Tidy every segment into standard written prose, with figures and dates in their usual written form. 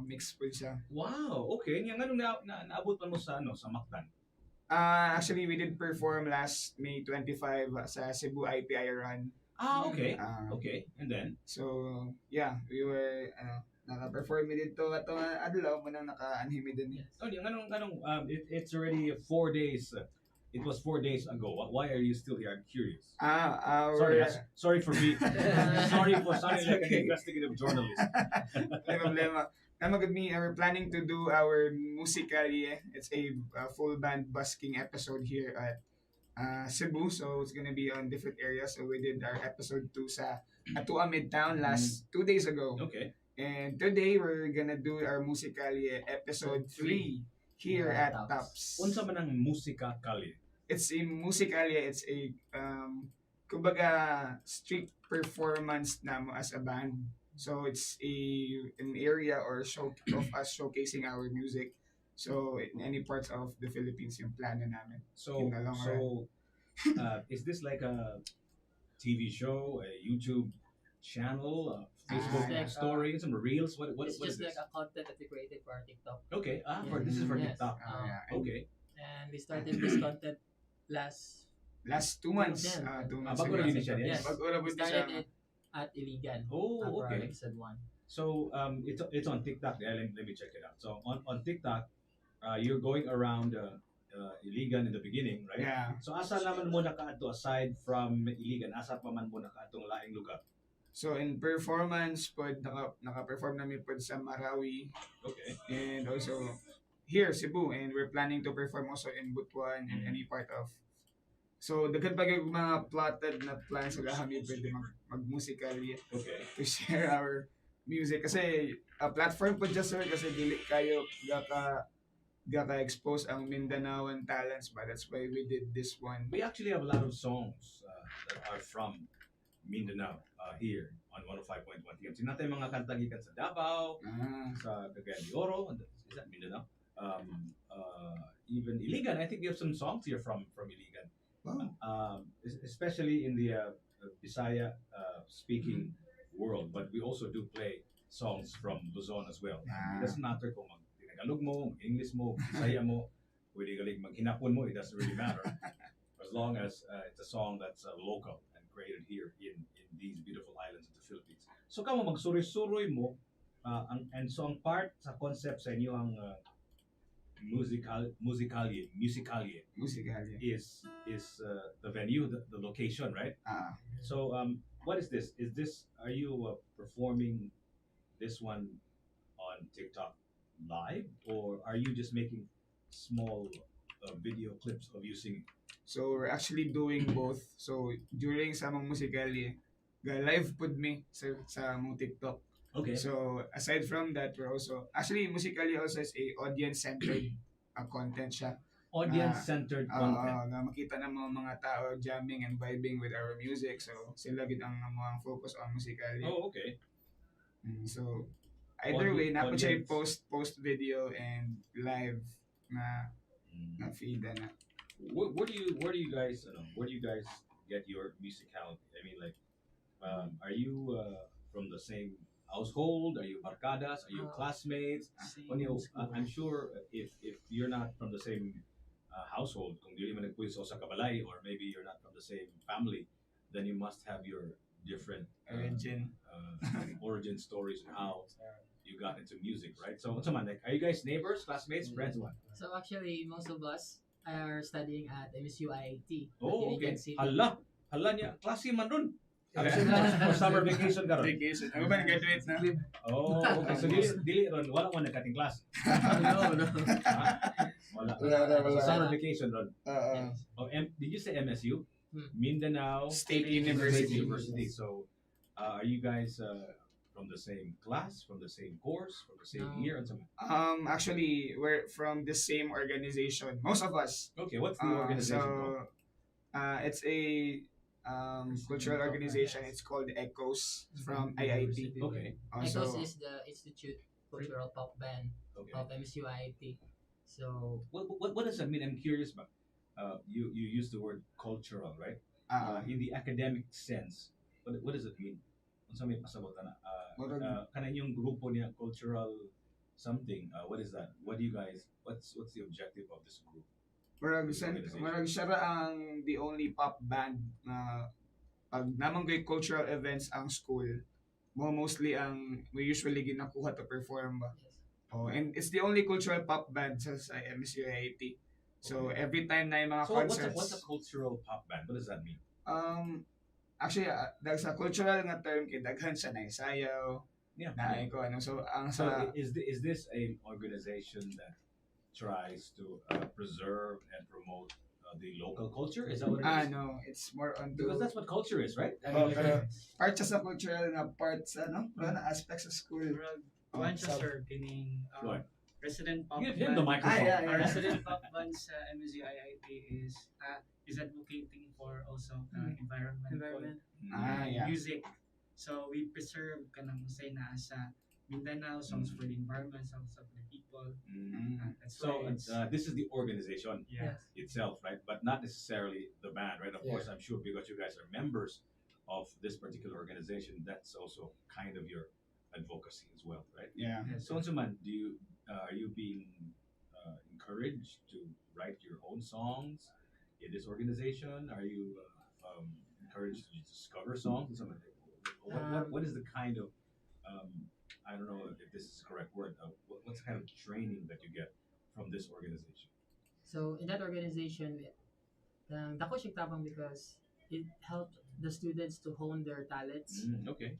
mix po siya. Wow, okay. Nga nga naabot pa mo sa sa Mactan. Actually, we did perform last May 25 sa Cebu IPI run. Ah, okay. Ah, Okay. And then so, yeah, we were, naka-perform mi dito at adlaw mo nang naka-anhimi din. oh, yung it's already 4 days. It was 4 days ago. Why are you still here? I'm curious. Sorry, Our sorry for me. Sorry for sounding like an investigative journalist. no problema. Good me, we're planning to do our musically. It's a full band busking episode here at Cebu, so it's gonna be on different areas. So we did our episode 2 sa Atua Midtown last 2 days ago. Okay. And today we're gonna do our musically episode 3 here at Tops. Unsa man ang musika kali? It's a musically, it's a kumbaga street performance namo as a band. So it's an area or show of us showcasing our music. So in any parts of the Philippines yung plano namin. So In the long run. is this like a TV show, a YouTube channel, Facebook It's like, story, some reels? What It's is just this? like a content that we created for our TikTok. Okay. This is for Yes. TikTok. Yeah. Okay. And we started this content last Last 2 months. Then, 2 months bago ago. na yun siya, yes. Bago na We po started siya. it at Iligan. Oh, for our okay. episode 1. So it's on TikTok. Yeah, let me check it out. So on TikTok, you're going around Iligan in the beginning, right? Yeah. So asa naman mo nakaadto aside from Iligan, asa pa man mo nakaadtong laing lugar? So in performance pod naka-perform namin pod sa Marawi Okay. and also here Cebu, and we're planning to perform also in Butuan and any part of. So daghan pa gyud mga plotted na plans sa kami pwede mag-musically Okay. to share our music kasi a platform po just sir kasi dili kayo gaka-expose ang Mindanaoan talents, but that's why we did this one. We actually have a lot of songs that are from Mindanao here on 105.1 TMC. Natay mga kanta gikan sa Davao, sa Cagayan de Oro, is that Mindanao? Even Iligan, I think you have some songs here from Iligan. Wow. Especially in the Bisaya speaking world, but we also do play songs from Luzon as well. It doesn't matter kung Tagalog mo, English mo, Bisaya mo, pwede galing maghinapon mo, it doesn't really matter. As long as it's a song that's local and created here in these beautiful islands of the Philippines. So kamo magsuri-suroy mo, so ang part sa concept sa inyo ang musicalye Musically. is the venue, the location, right? So what is this? Are you performing this one on TikTok live, or are you just making small video clips of you singing? So we're actually doing both. So during sa mga musically, live pud mi sa mong TikTok. Okay. So aside from that, we're also actually musically also is a audience-centered content siya. Audience-centered content. Na makita na mga tao jamming and vibing with our music. So sila gid ang mga focus on musically. Oh, okay. So either way, na po siya Audience. post video and live na feed na. Where do you guys get your musicality? I mean, like, are you from the same household? Are you barcadas? Are you classmates? I'm sure if you're not from the same household, kung dili man nagpuiso sa kabalay, or maybe you're not from the same family, then you must have your different origin stories and how you got into music, right? So, what's man, like, are you guys neighbors, classmates, friends, what? So actually, most of us are studying at MSU IIT. Oh, okay. Iligan City. Hala niya, klase man dun. Okay. For summer vacation ka ron. Vacation. Ako ba nag-graduate na? Oh, okay. So dili ron, wala man nagkating class. No. Wala. Wala. So summer vacation ron. Yes. Oh, did you say MSU? Mindanao State University. So, are you guys from the same class, from the same course, from the same No. year, and something? Actually, we're from the same organization. Most of us. Okay, what's the organization called? It's a cultural organization. It's called ECHOS from IIT. Okay. ECHOS is the Institute Cultural Pop Band Okay. of MSU IIT. So What does that mean? I'm curious about. You use the word cultural, right? In the academic sense, what does it mean? Unsa may pasabot na? Kanang yung grupo niya cultural something. What is that? What do you guys? What's the objective of this group? Marag siya ra ang the only pop band na pag namang gay cultural events ang school, mo mostly ang we usually ginakuha to perform ba. Oh, and it's the only cultural pop band sa MSUIT. So Okay. every time na yung mga So concerts, what's a cultural pop band? What does that mean? um actually sa cultural nga term kay daghan siya na sayaw, Yeah. na ko ano. So ang So sa is this an organization that tries to preserve and promote the local culture? Is that what it is? no, it's more on Because that's what culture is, right? Oh, pero part siya sa cultural nga part sa na aspects sa school. Kuhan siya, sa- sir, kining What? resident pop Give him the band. microphone. yeah, Our yeah. resident pop band sa MSU IIT is advocating for also environment. Yeah. Music. So we preserve kanang say na sa Mindanao songs for the environment, songs of the people. That's So why it's this is the organization yeah. itself, right? But not necessarily the band, right? Of Yeah. course, I'm sure because you guys are members of this particular organization, that's also kind of your advocacy as well, right? Yeah. So, Unsuman, are you being encouraged to write your own songs in this organization? Are you encouraged to discover songs? What is the kind of I don't know if this is the correct word. What's the kind of training that you get from this organization? So in that organization, dako siya tabang because it helped the students to hone their talents, Okay.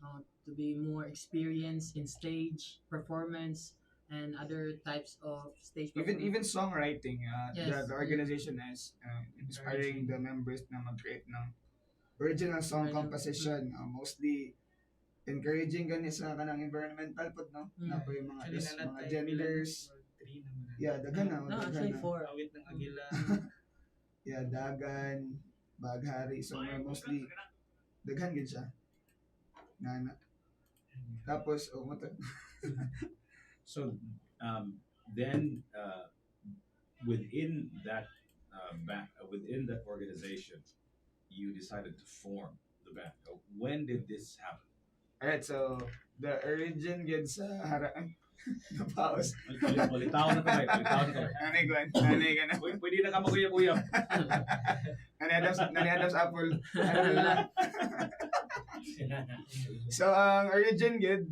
to be more experienced in stage performance and other types of stage Even performance. songwriting, Yes. the organization is inspiring the members na mag-create ng original song Original. composition. Mostly encouraging gani sa kanang environmental pod no. Na po yung mga, Actually, mga nanatay genders. bilang 3 naman. Yeah, daghan na. No, daghan actually na. 4. Awit ng Agila. Yeah, dagan, baghari. So mostly daghan gid siya. Na. Tapos mo to. So then within that within that organization, you decided to form the band. When did this happen? Alright, so the origin gid sa haraan. Napaos. Palitaw na to, bay. Palitaw na to. Nanay ka na. Pwede na ka maguya-guya. Nanay Adams Apple. Ano lang. So ang origin gid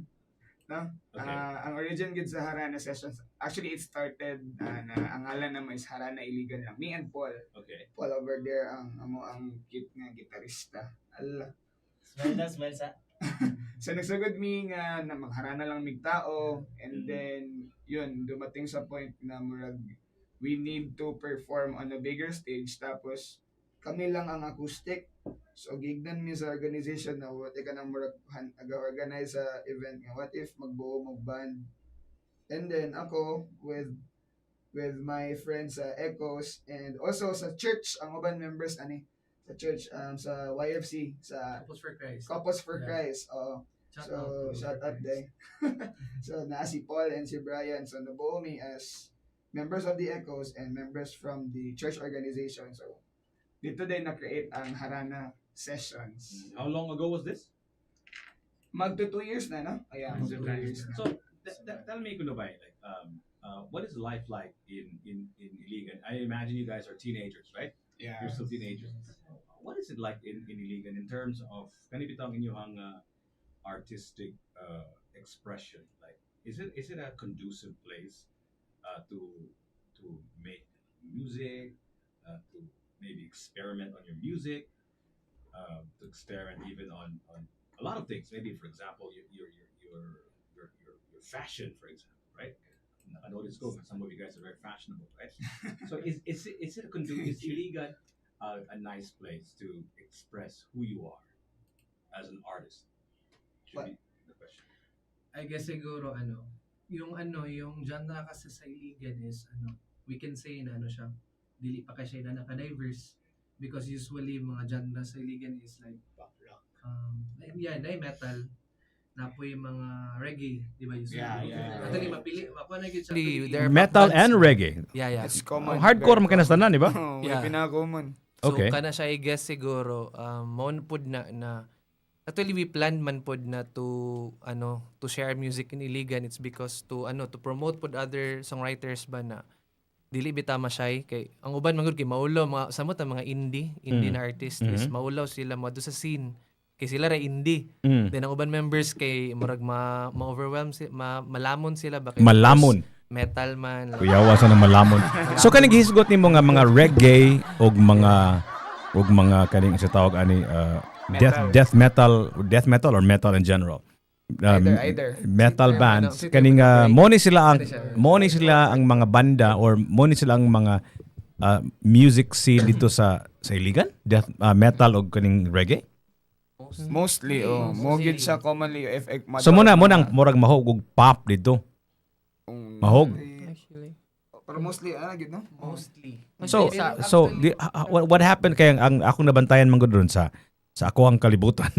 no? Okay. Ang origin gid sa Harana Sessions. Actually it started na ang ngalan naman is Harana Iligan lang. Me and Paul. Okay. Paul over there ang cute nga gitarista. Allah. Smile sa. So nagsugod mi nga na magharana lang mig tao and then yun dumating sa point na murag we need to perform on a bigger stage tapos kami lang ang acoustic. So gignan mi sa organization na what ka nang murag aga-organize sa event nga what if magbuo mo band. And then ako with my friends sa Echoes and also sa church ang uban members ani sa church sa YFC sa Couples for Christ. Couples for Yeah. Christ. So shout out day. So na si Paul and si Brian so nabuo mi as members of the Echoes and members from the church organization. So dito din na-create ang Harana Sessions. How long ago was this? Magto 2 years na, no? Ayan, magto 2 years na. So tell me, kuno ba, like what is life like in Iligan? I imagine you guys are teenagers, right? Yeah. You're still teenagers. What is it like in Iligan in terms of kanibitang inyong artistic expression? Like, is it a conducive place to make music, to maybe experiment on your music, to experiment even on a lot of things? Maybe, for example, your fashion, for example, right? I noticed some of you guys are very fashionable, right? So is it a is Iligan a nice place to express who you are as an artist? Should be the question. I guess siguro yung genre kasi sa Iligan is we can say na siya, dili pa kasi na naka-diverse because usually mga genre sa Iligan is like metal na po yung mga reggae, di ba usually? Yeah. Actually, mapili, ako na yun siya. There are Metal pop bands. and reggae. Yeah. It's common. Hardcore man kinastanan, di ba? Oh, Yeah. pinaka-common. So Okay. kana siya I guess siguro mo pud na Actually, we planned man pod na to share music in Iligan. It's because to promote pod other songwriters ba na dili bita masyay kay ang uban man gud kay maulaw mga samot ang mga indie na artist is maulaw sila mo sa scene kay sila ra indie. Then ang uban members kay murag ma-overwhelm malamon sila ba kay Malamon. metal man. Kuyawa sa nang malamon. So kaning gihisgot nimo nga mga reggae og mga kaning sa tawag ani death metal or metal in general. Either. Metal Either, bands ano, kaning break. mo ni sila ang mga banda or mo ni sila ang mga music scene dito sa Iligan, death metal og kaning reggae. Mostly, mo gid sa commonly if So mo nang murag mahog og pop dito. Mahog. Actually. Pero mostly gid no? Mostly. So what happened kay ang akong nabantayan man gud ron sa ako ang kalibutan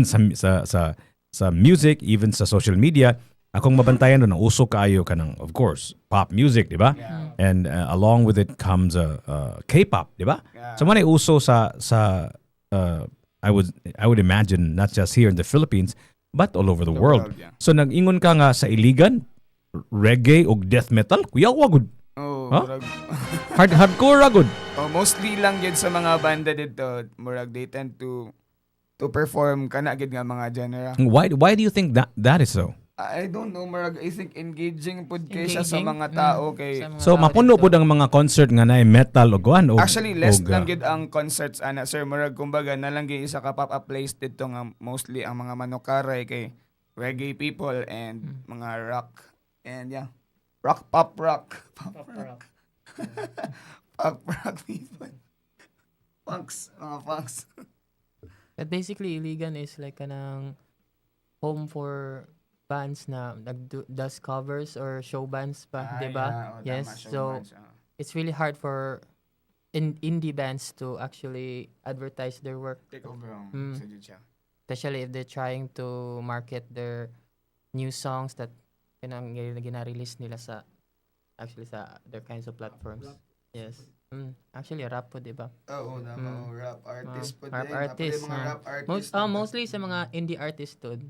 sa music, even sa social media, akong mabantayan doon ang uso kaayo kanang of course pop music, di ba? Yeah. And along with it comes K-pop, di ba? Yeah. So man uso sa I would imagine not just here in the Philippines but all over the world. Yeah. So nag-ingon ka nga sa Iligan, reggae o death metal, kuya wagud. Oh, Huh? murag, Hardcore ragud. mostly lang yun sa mga banda dito, murag they tend to perform kana gid nga mga genre. Why do you think that is so? I don't know, murag I think engaging pud kay siya sa Engaging? mga tao kay Sa mga So tao mapuno dito. pud ang mga concert nga na metal o kuan o actually less lang gid ang concerts ana sir, murag kumbaga na lang gid isa ka pop-up place dito nga mostly ang mga manokaray kay reggae people and mga rock and pop rock people. Mga punks. But basically, Iligan is like kanang home for bands na does covers or show bands pa, di ba? Yes. So, it's really hard for indie bands to actually advertise their work, take over Mm. sa jud siya. especially if they're trying to market their new songs that gina-release nila sa their kinds of platforms. Yes. Actually, rap po, di ba? Oo, rap artist po Rap din. artist, Mga ah. rap artist. Mostly sa mga indie artists to,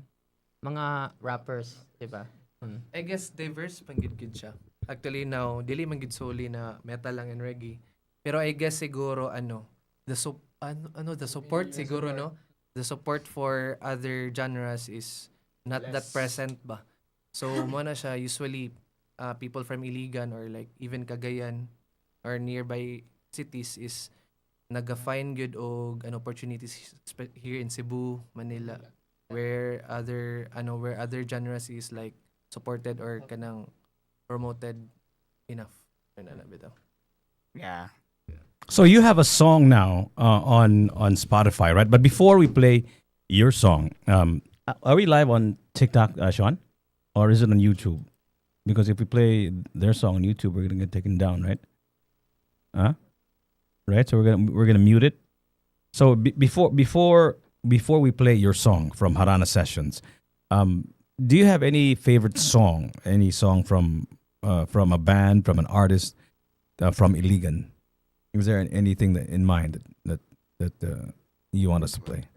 mga rappers, di ba? I guess diverse panggid gid siya. Actually now, dili man gid solely na metal lang and reggae. Pero I guess siguro the support siguro no. The support for other genres is not that present ba. So mo na siya usually people from Iligan or like even Cagayan or nearby cities is naga-find good og opportunities here in Cebu, Manila where other genres is like supported or kanang promoted enough. Ano na bitaw. Yeah. So you have a song now on Spotify, right? But before we play your song, are we live on TikTok, Sean, or is it on YouTube? Because if we play their song on YouTube, we're gonna get taken down, right? Huh? Right. So we're gonna mute it. So before we play your song from Harana Sessions, do you have any favorite song? Any song from a band, from an artist, from Iligan? Is there anything in mind that you want us to play?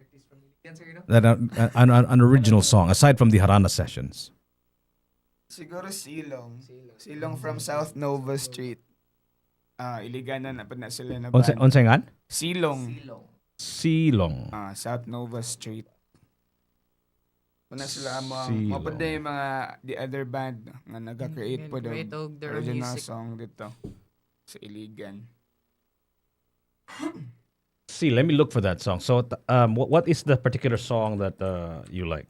That an original song aside from the Harana Sessions. Siguro Silong. Silong from South Nova Street. Iliganan na pa na sila na band. Unsay ngan? Silong. Silong. South Nova Street. Una sila Silong. mapod na yung mga the other band nga nag-create po daw. Create og their Original music. song dito sa Iligan. See, let me look for that song. So, what is the particular song that you like?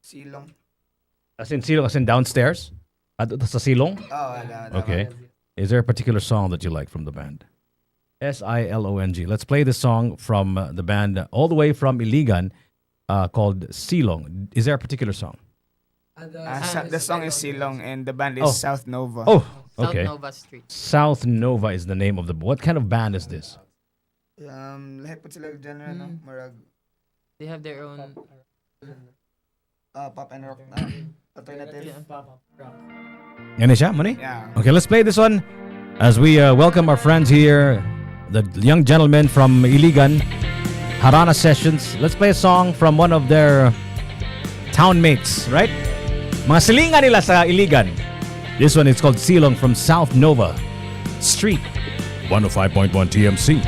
Silong. As in Silong, as in downstairs? Sa Silong? Wala. Okay. Is there a particular song that you like from the band? Silong. Let's play the song from the band all the way from Iligan called Silong. Is there a particular song? The song is Silong and the band is Oh. South Nova. Oh, South okay. Nova Street. South Nova is the name of the... What kind of band is this? Lahat po sila genre, no? Marag, They have their own pop and rock. Alternative. Yan siya, Mani? Yeah. Okay, let's play this one as we welcome our friends here, the young gentlemen from Iligan, Harana Sessions. Let's play a song from one of their townmates, right? Mga silingan nila sa Iligan. This one is called Silong from South Nova Street. 105.1 TMC.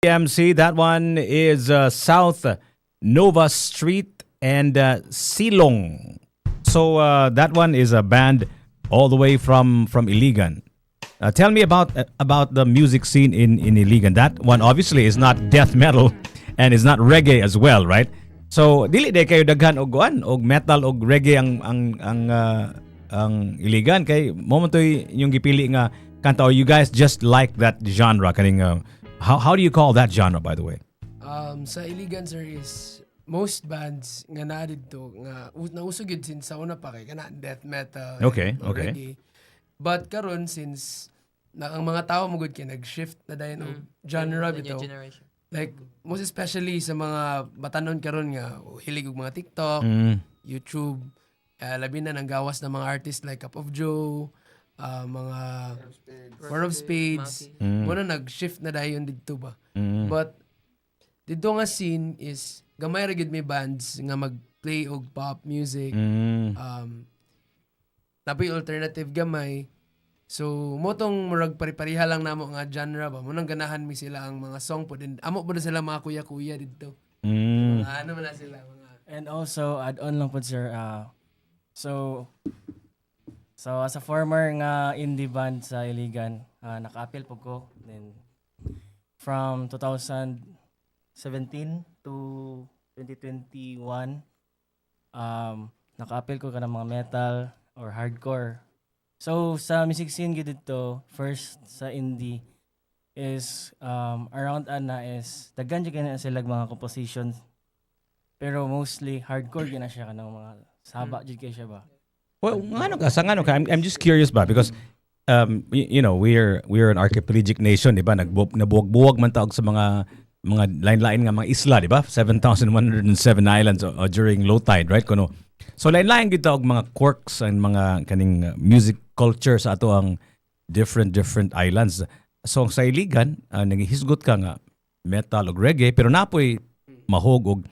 TMC. That one is South Nova Street and Silong. So that one is a band all the way from Iligan. Tell me about the music scene in Iligan. That one obviously is not death metal and is not reggae as well, right? So dili day kayo daghan og kuan og metal og reggae ang Iligan kay mo man toy yung gipili nga kanta, or you guys just like that genre kaning how do you call that genre, by the way? Sa Iligan sir is most bands nga naa dito nga nausog yun since sa una pa kay kana death metal Okay, and okay. reggae. But karon since ang mga tao mo gud kay nag-shift na dayon og genre The new bitaw. generation. Like most especially sa mga batanon karon nga hilig og mga TikTok, YouTube, labi na nang gawas ng mga artist like Cup of Joe, mga Four of Spades. Muna nag-shift na dayon dito ba. But dito nga scene is gamay ra gid may bands nga mag-play og pop music. Tapos alternative gamay. So mo tong murag pari-pariha lang namo nga genre ba. Munang ganahan mi sila ang mga song po din. Amo po na sila mga kuya-kuya dito. Mga ano man na sila mga. And also add on lang po sir so as a former nga indie band sa Iligan, naka-appeal po ko then from 2017 to 2021 naka-appeal ko ka ng mga metal or hardcore. So sa music scene gid dito, first sa indie is around ana is daghan jud na sila mga compositions. Pero mostly hardcore gina siya kanang mga saba jud kay siya ba. Well, ngano ka? I'm just curious ba because you know, we're an archipelagic nation, di ba? Nabuwag-buwag man taog sa mga lain-lain nga mga isla, di ba? 7,107 islands during low tide, right? Kuno. So lain-lain gid taog mga quirks and mga kaning music culture sa ato ang different islands. So sa Iligan, naghisgot ka nga metal ug reggae pero napoy mahog og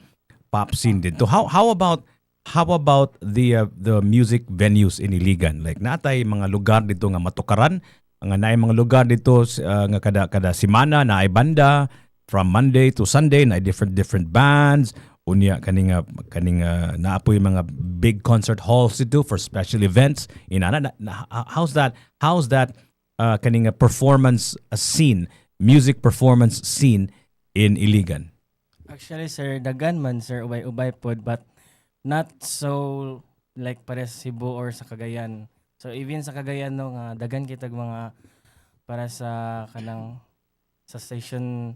pop scene dito. How about the music venues in Iligan? Like natay mga lugar dito nga matukaran, nga naay mga lugar dito nga kada semana naay banda from Monday to Sunday na different bands. Unya kaning naapoy mga big concert halls dito for special events. How's that kaning performance scene, music performance scene in Iligan? Actually sir, dagan man sir ubay pod but not so like pares Cebu or sa Cagayan. So even sa Cagayan no nga dagan kitag mga para sa kanang sa station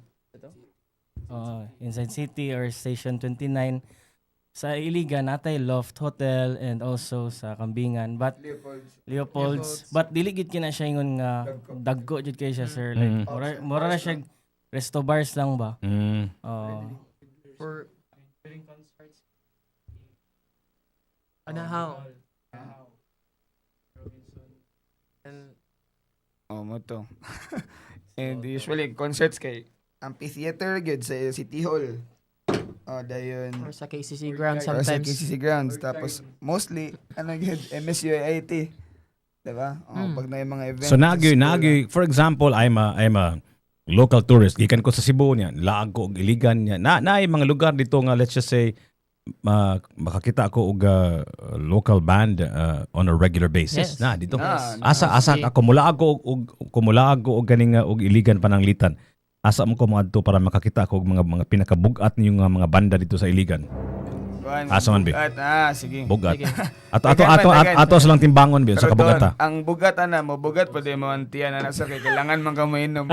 Inside City or Station 29 sa Iligan natay Loft Hotel and also sa Kambingan but Leopold's. But dili gid kina siya ingon nga dagko jud kay siya sir like mura na siya resto bars lang ba. For concerts. How? And mo to. And usually concerts kay amphitheater good sa City Hall. Dayon. or sa KCC ground Or sa sometimes. KCC grounds. Tapos mostly good MSUIT. Diba? Pag na yung mga events. So nagi for example, I'm a local tourist. Gikan ko sa Cebu niya, laag ko og Iligan niya. Naay mga lugar dito nga let's just say makakita ako og local band on a regular basis. Yes. Na dito. Na, Asa ako mula ako og ganing og Iligan pananglitan. Asa mo ko moadto para makakita ako og mga pinakabugat niyo nga mga banda dito sa Iligan. Asa man, Bi? Sige. Bugat. Sige. Ato sa lang timbangon bi sa Pero kabugata. doon, ang bugat mo bugat pwede mo antiyan na nasa kay kailangan man ka mainom.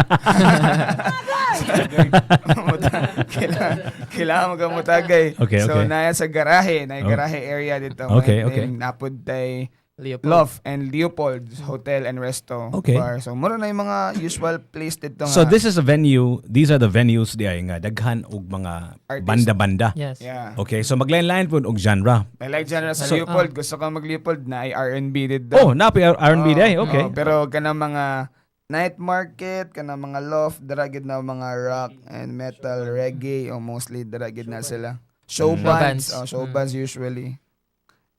kailangan mo ka mutagay. Okay, So okay. naya sa garahe, garahe area dito. Okay, And okay. then, napod tay Leopold. Loft and Leopold's Hotel and Resto Okay. Bar. So mura na yung mga usual place dito nga. So this is a venue, these are the venues di ay nga daghan og mga Artist. banda-banda. Yes. Yeah. Okay, so maglain-lain po og genre. I like genre sa So, Leopold. Gusto ka mag-Leopold na ay R&B dito. Oh, napi R&B di ay. Okay. Pero kanang mga night market, kanang mga loft, daragid na mga rock and metal, reggae, o mostly daragid na sila. Show bands. Show bands usually.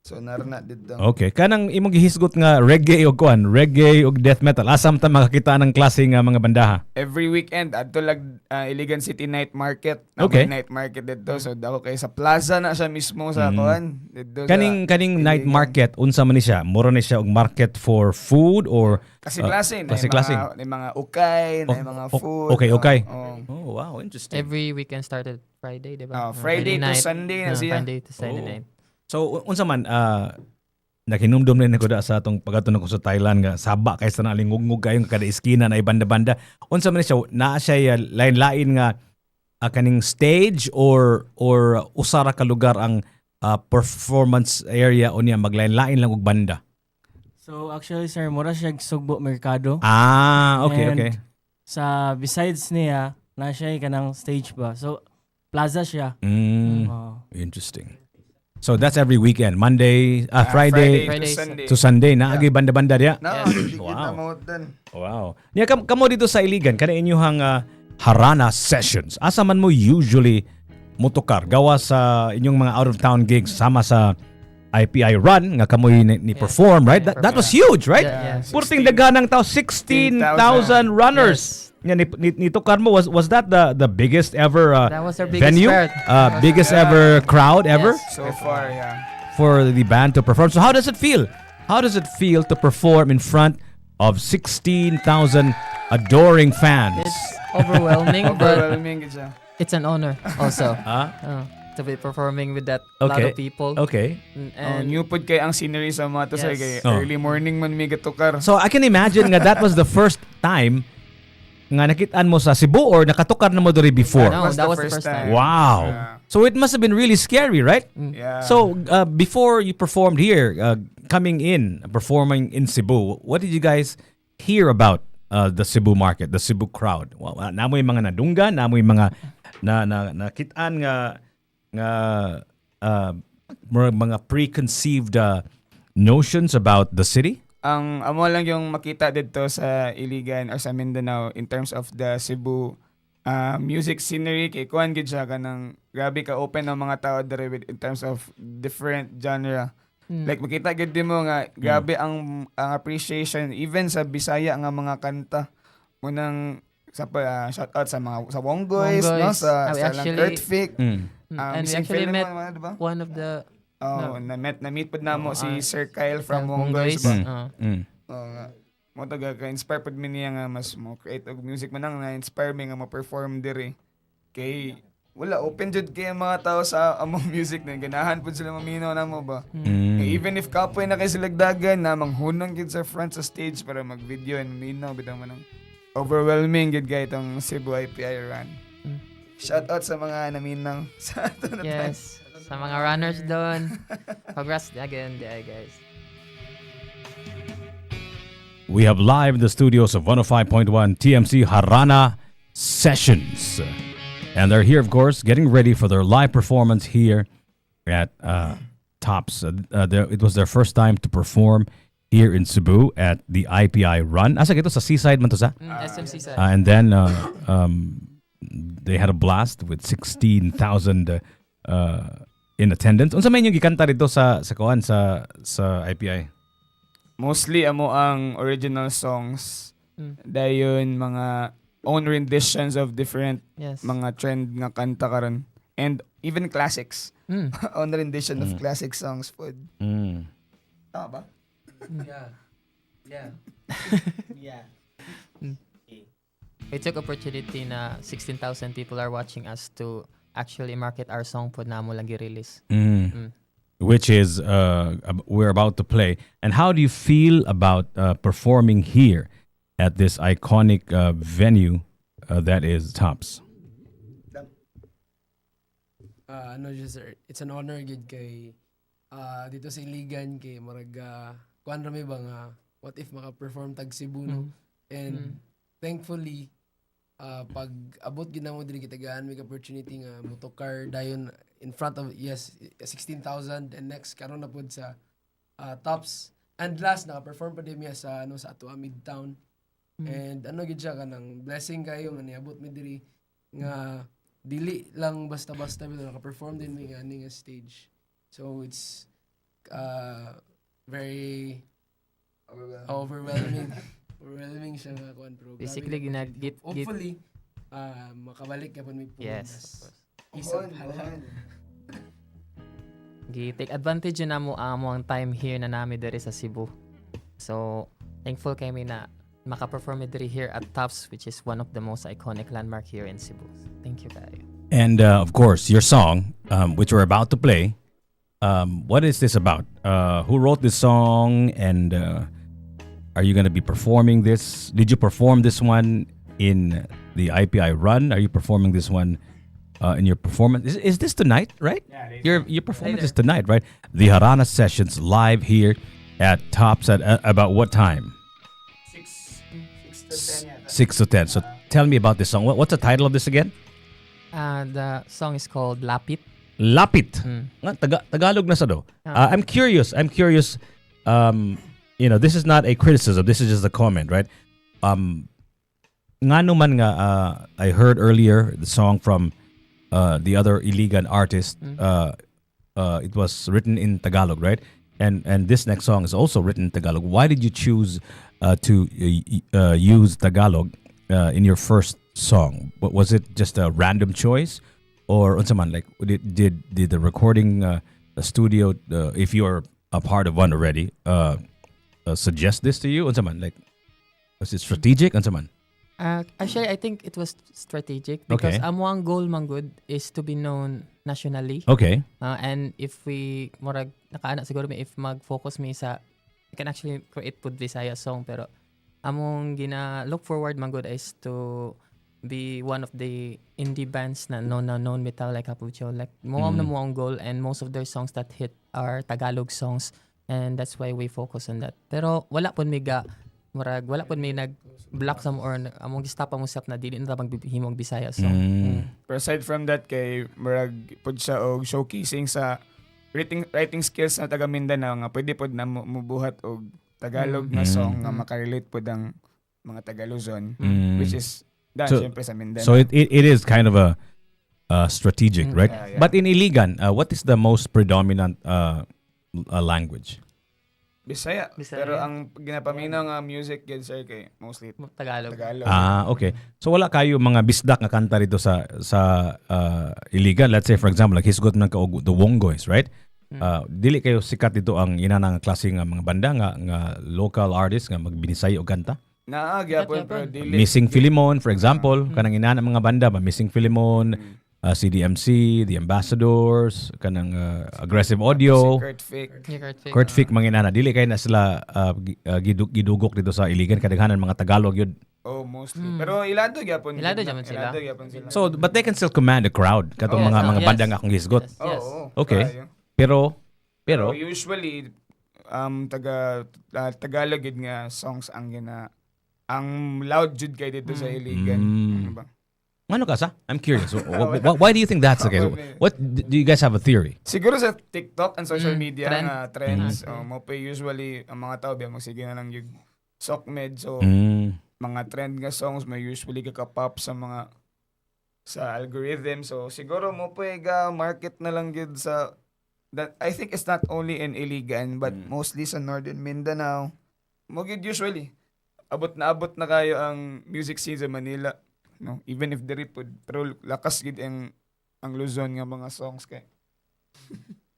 So narana dito. Okay, kanang imong gihisgot nga reggae og death metal. Asam ta makakita ng klase nga mga bandaha. Every weekend adto lag Iligan City Night Market. Okay. Night market dito. So dako kay sa plaza na siya mismo sa kuan. Dito Kaning night Iligan. market unsa man ni siya? Mura ni siya og market for food or Kasi klase na klase. yung mga ukay, na yung mga food. Okay. Oh. Oh, wow, interesting. Every weekend started Friday, di ba? Friday to night. Sunday na siya. Friday to Sunday Oh. night. So unsa man nakinumdum rin ko da sa atong pagatunog ko sa Thailand nga saba kaysa na lingugngug kayong kada iskina na ibanda-banda. Unsa man siya naa siya lain-lain nga kaning stage or usara ka lugar ang performance area o niya maglain-lain lang og banda. So actually sir, mura siya sugbo merkado. Okay, And okay. Sa besides niya, na siya kanang stage ba. So plaza siya. Interesting. So that's every weekend, Monday, Friday Friday to Sunday. Naagay banda-banda diya. No, Yes. Wow. wow. Wow. Niya kamo dito sa Iligan kana inyong Harana Sessions. Asa man mo usually motokar gawa sa inyong mga out of town gigs sama sa IPI run nga kamoy ni perform, right? That was huge, right? Yeah, yeah. Purting daganang tao 16,000 runners. Nga ni tukar mo was that the biggest ever That was our biggest venue? crowd. Biggest ever crowd ever Yes. So far, yeah. for the band to perform. So how does it feel? How does it feel to perform in front of 16,000 adoring fans? It's overwhelming, but Overwhelming gid siya. it's an honor also Ah, to be performing with that lot okay. of people. Okay. And New pod kay ang scenery sa mga to Yes. kay Oh. early morning man mi gatukar. So I can imagine nga that was the first time nga nakitaan mo sa Cebu or nakatukar na mo diri before. No, that was the first time. Wow. Yeah. So it must have been really scary, right? Yeah. So before you performed here, performing in Cebu, what did you guys hear about the Cebu market, the Cebu crowd? Well, namoy mga nadunggan, namoy mga nakitaan nga mga preconceived notions about the city. Ang amo lang yung makita dito sa Iligan or sa Mindanao in terms of the Cebu music scenery kay kuan gid siya kanang grabe ka open ang mga tao dere in terms of different genre. Like makita gid din mo nga grabe ang appreciation even sa Bisaya nga mga kanta. Munang shout out sa mga sa Wonggoys, no, sa We lang actually- Earthfik. and we Missing actually Film met naman, diba? one of the Oh, na-meet pod namo si Sir Kyle from Wonggoys. Wonggoys ba? Mm. Oo nga. Mo ka-inspire pod mi niya nga mas mo create og music man nang na-inspire mi nga mo-perform diri. Kay wala open jud kay ang mga tao sa among music na ganahan pod sila maminaw namo ba. Kay even if kapoy na kay sila daggan na manghunong gid sa front sa stage para mag-video and maminaw bitaw man ang overwhelming gid kay itong Cebu IPI run. Shout out sa mga naminaw sa ato na time. Yes. Sa mga runners doon. Congrats again, guys. We have live in the studios of 105.1 TMC Harana Sessions. And they're here, of course, getting ready for their live performance here at Tops. It was their first time to perform here in Cebu at the IPI Run. Asa ito sa seaside man to sa? SMC side. And then they had a blast with 16,000 in attendance. Unsa may inyong gikanta dito sa kuan sa IPI? Mostly amo ang original songs. Dayon mga own renditions of different Yes. mga trend nga kanta karon and even classics. Own rendition of classic songs pod. Tama ba? Yeah. We took opportunity na 16,000 people are watching us to actually market our song po na mo lang i-release. Which is we're about to play. And how do you feel about performing here at this iconic venue that is Tops? Ano siya sir, it's an honor gid kay dito sa Iligan kay marag kuan rami ba nga what if maka-perform tag Cebu no? And thankfully pag abot gid namo diri kitagaan may opportunity nga motokar dayon in front of 16,000 and next karon na pud sa Tops and last naka-perform pa din miya sa sa ato Midtown and gid siya kanang blessing kayo nga niabot mi diri nga dili lang basta-basta bitaw naka-perform din mi nga ani nga stage so it's very overwhelming siya nga kuan pro. Basically, hopefully makabalik ka pud mi po. Yes, of course. Isang halal. Take advantage na mo ang time here na nami diri sa Cebu. So, thankful kami na maka-perform diri here at Tops, which is one of the most iconic landmark here in Cebu. Thank you, kayo. And of course, your song, which we're about to play, What is this about? Who wrote this song, and are you gonna be performing this? Did you perform this one in the IPI run? Are you performing this one in your performance? Is this tonight, right? Yeah, Your performance is tonight, right? The Harana Sessions live here at Tops at about what time? 6 to 10 yata. 6 to 10. So tell me about this song. What's the title of this again? The song is called Lapit. Lapit. Mm. Tagalog na sa do. Ah. I'm curious. This is not a criticism. This is just a comment, right? Nga naman nga, I heard earlier the song from the other Iligan artist. It was written in Tagalog, right? And this next song is also written in Tagalog. Why did you choose to use Tagalog in your first song? Was it just a random choice, or unsa man, like did the recording studio, if you're a part of one already, suggest this to you? Unsa man, like, was it strategic? Unsa man? Actually, I think it was strategic because Okay. ang goal man good is to be known nationally. Okay. And if we murag nakaana siguro mi if mag-focus mi sa I can actually create pud Visaya song pero among gina look forward man good is to be one of the indie bands na known metal like Capucho, like mo na mo ang goal, and most of their songs that hit are Tagalog songs, and that's why we focus on that. Pero wala pud mi wala pud mi nag block some or among gistapa mo sap na dili na magbihimong Bisaya song. Pero aside from that, kay murag pud siya og showcasing sa writing skills na taga Mindanao nga pwede pud na mubuhat og Tagalog na song nga makarelate pud ang mga taga Luzon, which is syempre sa Mindanao. So it is kind of a strategic, right? Yeah. But in Iligan, what is the most predominant language? Bisaya. Bisaya. Pero ang ginapaminaw nga music gid sir kay mostly Tagalog. Tagalog. Okay. So wala kayo mga bisdak nga kanta rito sa Iligan. Let's say for example, like Hisgot ng kaog the Wongoys, right? Dili kayo sikat dito ang inanang klase nga mga banda nga local artists nga magbinisay og kanta. Naagya po pero dili. Missing Philemon, for example, kanang inanang mga banda ba Missing Philemon, CDMC, The Ambassadors, kanang Aggressive Audio, Si Kurt Fick. Kurt Fick, mga inana. Dili kayo na sila gidugok dito sa Iligan, kadaghanan mga Tagalog yun. Oh, mostly. Pero ilado gyapon. Ilado gyapon sila. Ilado gyapon sila. So, but they can still command the crowd katong Oh, mga yes. banda nga akong hisgot. Yes. Oo, oo. Okay. Kaayo. Pero usually Tagalog gid nga songs ang ang loud jud kay dito sa Iligan. Ano ba? ano ka sa? I'm curious. Why do you think that's the case? What do you guys have a theory? Siguro sa TikTok and social media trend. nga trends, mo pa usually ang mga tao biya magsige na lang yung sockmed, so mga trend nga songs may usually kaka-pop sa algorithm, so siguro mo pa ga market na lang gid sa that. I think it's not only in Iligan but mostly sa Northern Mindanao. Mo gid usually abot na kayo ang music scene sa Manila, no, even if diri pod, pero lakas gid ang Luzon nga mga songs kay.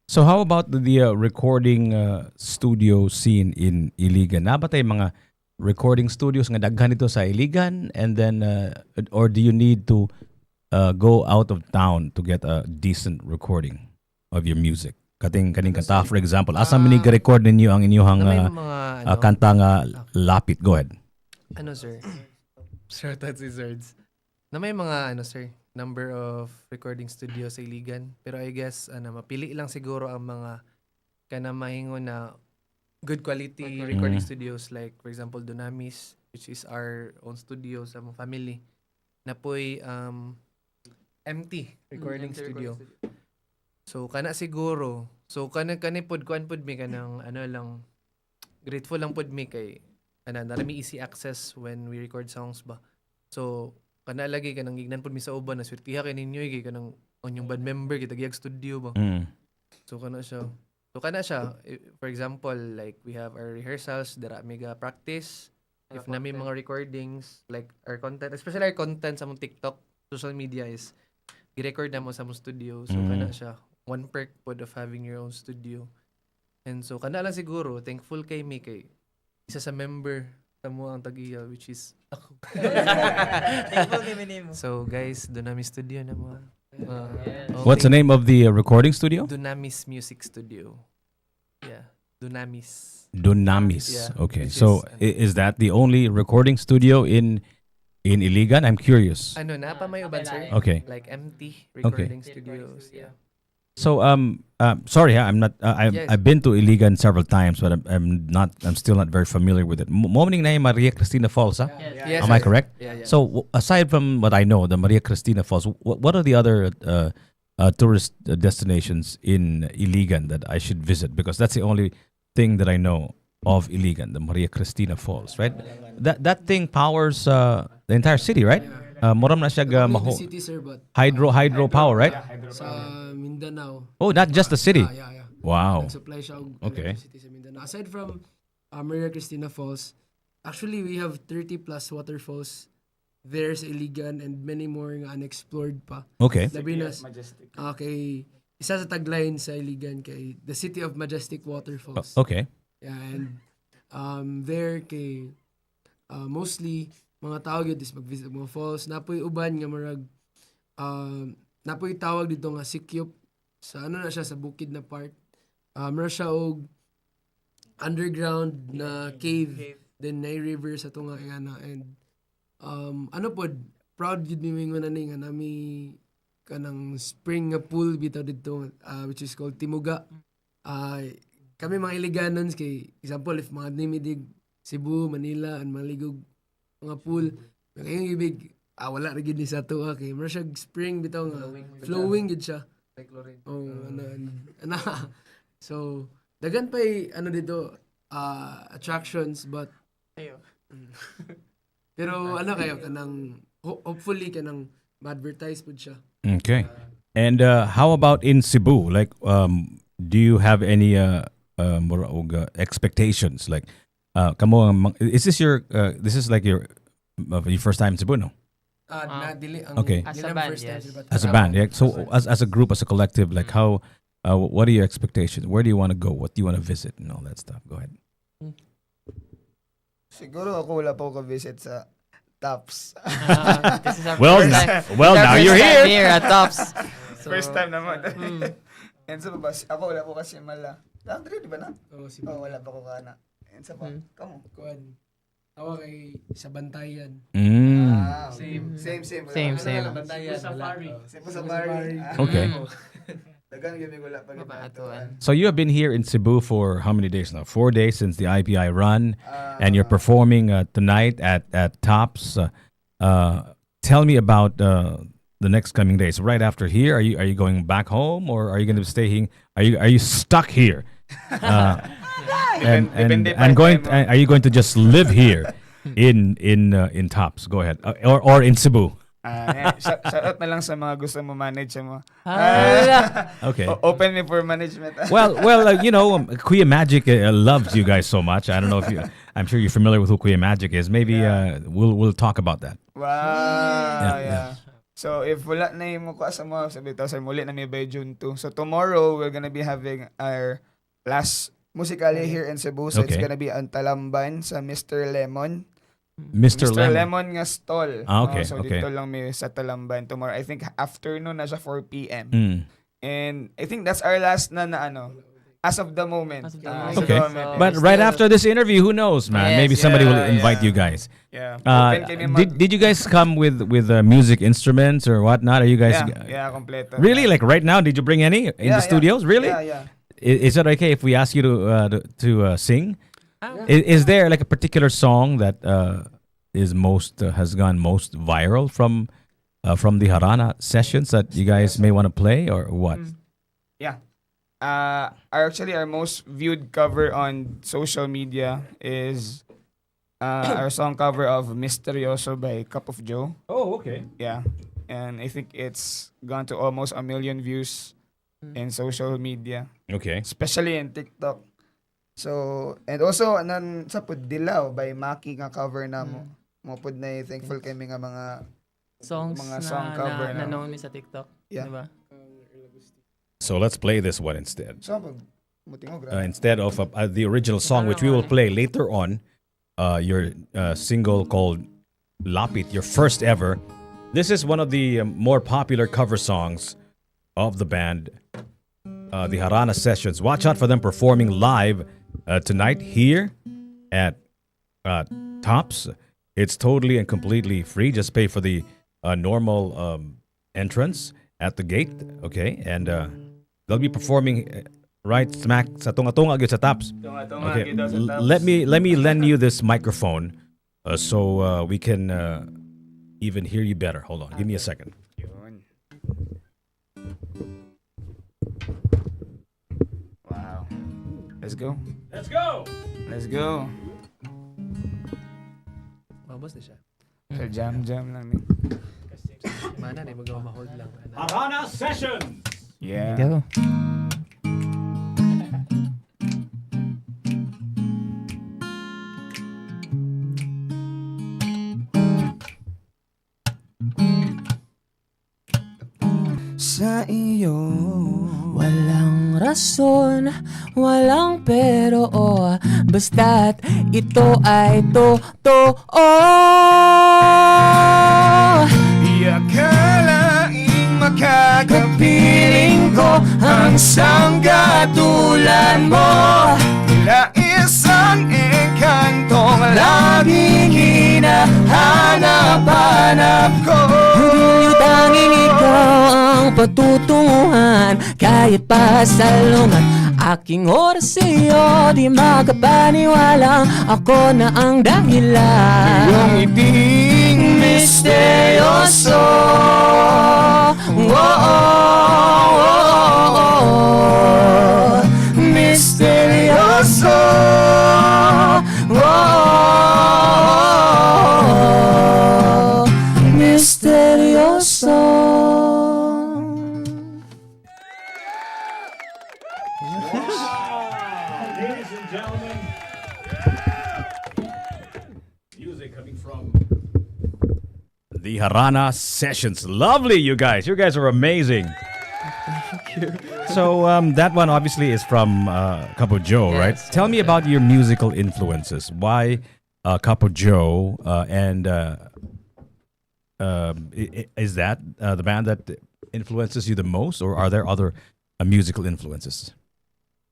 So how about the recording studio scene in Iligan? Na ba tayo mga recording studios nga daghan dito sa Iligan, and then or do you need to go out of town to get a decent recording of your music? Kaning kanta, for example, asa man record ninyo ang inyong may mga kanta nga Lapit? Go ahead. Ano, sir? Shout out si Zerds. Na may mga, sir, number of recording studios sa Iligan. Pero I guess, mapili lang siguro ang mga mahingon na good quality recording studios. Like, for example, Dunamis, which is our own studio sa mga family. Na po'y empty recording studio. So, kana siguro. So, kanipod, kuan pod mi kanang, lang, grateful lang pod mi kay, narami easy access when we record songs ba. So, kana lagi kanang gignan pod mi sa uban na swertiha kay ninyo kay kanang on yung band member kita giyag studio ba. So kana siya. For example, like we have our rehearsals, dara mega practice. If na may mga recordings, like our content, especially our content sa mong TikTok, social media is i-record na mo sa mong studio. So kana siya. One perk pod of having your own studio. And so kana lang siguro, thankful kay mi kay isa sa member tamo ang tagiya, which is ako. Thankful kay minimo. So guys, doon namin studio na mo. What's the name of the recording studio? Dunamis Music Studio. Yeah, Dunamis. Dunamis. Yeah, Okay. which So is that the only recording studio in Iligan? I'm curious. Ano na pa may uban, sir? Okay. Like empty recording studios. Yeah. So sorry, I'm not. Yes. I've been to Iligan several times, but I'm not. I'm still not very familiar with it. Morning na yung Maria Cristina Falls, huh? Yes, Am I sir. correct? Yeah, yeah. So aside from what I know, the Maria Cristina Falls, what are the other tourist destinations in Iligan that I should visit? Because that's the only thing that I know of Iligan, the Maria Cristina Falls, right? That thing powers the entire city, right? Moram na siya Not only maho the city, sir, but hydro power, right? sa Mindanao. Oh, not just the city. Yeah. Wow. Nag-supply siya og Okay. electricity sa Mindanao. Aside from Maria Cristina Falls, actually we have 30 plus waterfalls there sa Iligan and many more nga unexplored pa. Okay. Labi na kay isa sa tagline sa Iligan kay the city of majestic waterfalls. Okay. Yeah, and there kay mostly mga tao gyud is mag-visit mga falls. Napoy uban nga marag napoy tawag dito nga Sikyop sa ano na siya sa bukid na part. Meron siya og underground na cave then na river sa tunga ana and ano pod proud gid mi mingon ani nga nami kanang spring nga pool bitaw dito which is called Timuga. Kami mga Iliganons kay example if mga nimidig Cebu, Manila and maligog mga pool kayong ibig wala ra gid ni sa tuwa kay meron siya spring bitaw nga flowing gid siya. Oh, ana. So, dagan pa'y ano dito, attractions, but pero ano kayo, kanang, hopefully, kanang ma-advertise po siya. Okay. And how about in Cebu? Like, do you have any expectations? Like, is this this is like your first time in Cebu, no? Dili, okay. As a band, first time, yes. but As a band, yeah. So as a group, as a collective, like how, what are your expectations? Where do you want to go? What do you want to visit and all that stuff? Go ahead. Siguro ako wala pa ako visit sa Tops. This is our Well, first time. well, It's our now first you're time here. at Tops. So, First time naman. mm. And sa babas, ako wala po kasi mala. Landry, di ba na? si Wala pa ko kana. And sa pa, kamo. Kuan. Tawa kay sa Bantayan. Same. Wala Same, pa. same. Bantayan, Safari. Cebu Safari. Okay. Dagan gabi wala pa Mapatuan. So you have been here in Cebu for how many days now? 4 days since the IPI run, and you're performing tonight at Tops. Tell me about the next coming days. Right after here, are you going back home or are you going to be staying? Are you stuck here? And are you going to just live here in Tops? Go ahead, or in Cebu. Shout out na lang sa mga gusto mo manage mo. Okay. Open me for management. Well, Kuya Magic loves you guys so much. I don't know if you. I'm sure you're familiar with who Kuya Magic is. Maybe we'll talk about that. Wow. Yeah. So if wala na yung mukha sa mga sabi to sa muli na may by June 2. So tomorrow we're gonna be having our last musically here in Cebu. So it's Okay. gonna be on Talamban sa Mr. Lemon. Mr. Lemon. Lemon nga stall. Okay, So okay. dito lang may sa Talamban tomorrow. I think afternoon na siya 4 p.m. Mm. And I think that's our last na ano. As of the moment. As of the As moment. of the Okay. moment. But right after this interview, who knows, man? Yes. Maybe somebody will Yeah, invite yeah. you guys. Yeah. Open kami Did you guys come with music instruments or whatnot? Are you guys Yeah, kompleto. really like right now? Did you bring any in the studios? Really? Yeah. Is it okay if we ask you to sing? Is there like a particular song that has gone most viral from the Harana Sessions that you guys may want to play or what? Yeah. Our most viewed cover on social media is our song cover of Misterioso by Cup of Joe. Oh, okay. Yeah. And I think it's gone to almost 1 million views in social media, Okay. especially in TikTok. So, and also nan sa pud Dilaw by Maki nga cover na mo pud na thankful kami nga mga Songs Mga na, song cover na na- known mi sa TikTok. Yeah. Diba? So let's play this one instead. so pag mutingo Instead of the original song, which we will play later on, your single called Lapit, your first ever This is one of the more popular cover songs of the band, the Harana Sessions. Watch out for them performing live tonight here at Tops. It's totally and completely free. Just pay for the normal entrance at the gate, okay? And they'll be performing right smack sa tunga-tunga gyud sa Tops. Okay, let me lend you this microphone so we can even hear you better. Hold on, give me a second. Yun. Wow. Let's go. Let's go! Let's go. Mabos na siya. So jam lang ni. Mana na, mag-hold lang. Harana Sessions! Yeah. Go. Sa iyo Walang rason, walang pero basta't ito ay totoo. di akalaing makakapiling ko ang sanggatulan mo. Tila isang engkantong laging hinahanap-hanap ko. Hindi tanging ikaw ang patutunguhan, kahit pa salungat aking oras sa'yo, di makapaniwalang ako na ang dahilan. Iyong iting misteryoso. Oh, oh, oh, oh. Misteryoso. Oh, oh, oh. Misteryoso. Ladies and gentlemen, music coming from The Harana Sessions. Lovely, you guys. You guys are amazing. So that one obviously is from Capo Joe, right? Yes. Tell me about your musical influences. Why Capo Joe and is that the band that influences you the most, or are there other musical influences?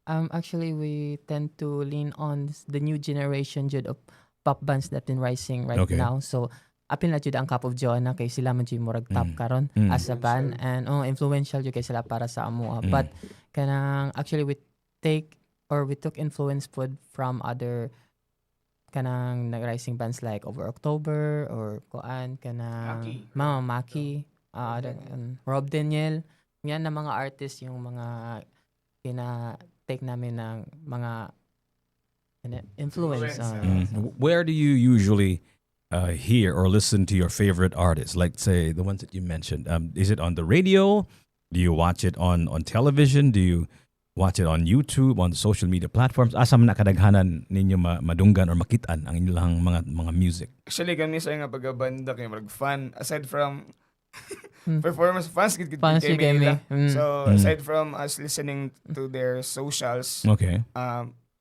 Actually, we tend to lean on the new generation jud of pop bands that been rising right Okay. now. So, apil na jud ang Cup of Joe na kay sila man jud murag top karon as a band, and influential jud kay sila para sa amo. But kanang actually we took influence pod from other kanang nag-rising bands like Over October or Koan kanang Mama Maki, Rob Daniel. Yan na mga artists yung mga take namin ng mga influence. Where do you usually hear or listen to your favorite artists? Like, say, the ones that you mentioned. Is it on the radio? Do you watch it on television? Do you watch it on YouTube, on social media platforms? Asa man nakadaghanan ninyo madunggan or makitaan ang inyong mga music? Actually, kami sa nga pagkabanda kayo mag-fan. Aside from performance, fans gid Fans kami gid nila. kami. So, aside from us listening to their socials, Okay.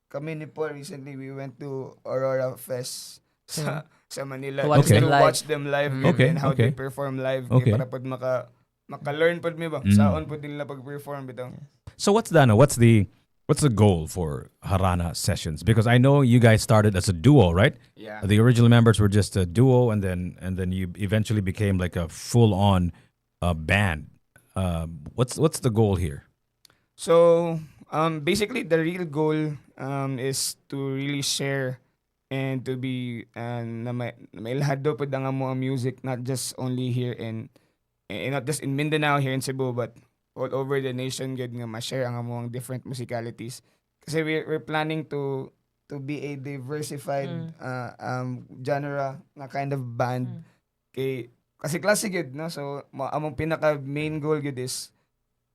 kami ni Paul recently, we went to Aurora Fest sa Manila. To watch Just them to live. watch them live Okay, and how okay. they perform live. Okay. Para pod maka-learn pod mi ba? Saon pod nila pag-perform bitaw. So what's the goal for Harana Sessions? Because I know you guys started as a duo, right? Yeah. The original members were just a duo, and then you eventually became like a full-on band. What's the goal here? So, basically, the real goal is to really share and to be na mailhad daw pod ang amo ang music, not just only here not just in Mindanao here in Cebu, but all over the nation gud nga ma-share ang amo ang different musicalities. Kasi we're planning to be a diversified genre na kind of band. Kasi classic gud, no? So among pinaka main goal gud is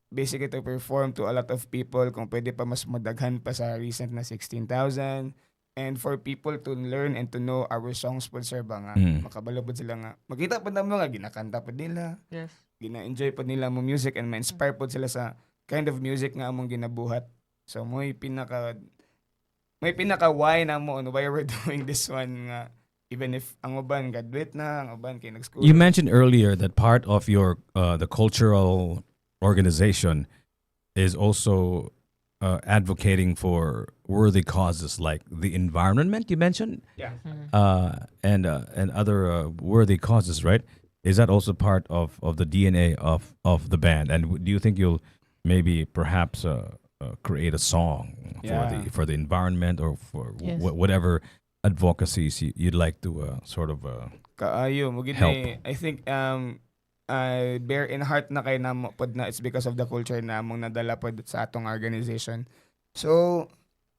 basically to perform to a lot of people, kung pwede pa mas madaghan pa sa recent na 16,000, and for people to learn and to know our songs po, sir, ba nga makabalabod sila nga makita pa na mga ginakanta pa nila, Yes. gina-enjoy pa nila mo music, and ma-inspire po sila sa kind of music nga among ginabuhat. So may pinaka why na mo on why we're doing this one nga even if ang uban graduate na, ang uban kay nag-school. You mentioned earlier that part of your the cultural organization is also advocating for worthy causes like the environment. You mentioned Yeah. and other worthy causes, right? Is that also part of the DNA of the band? And do you think you'll maybe perhaps create a song Yeah. for the environment or for Yes. whatever advocacies you'd like to sort of Kaayo mo gid help? ni I think bear in heart na kay namo pod na it's because of the culture na among nadala pod sa atong organization. So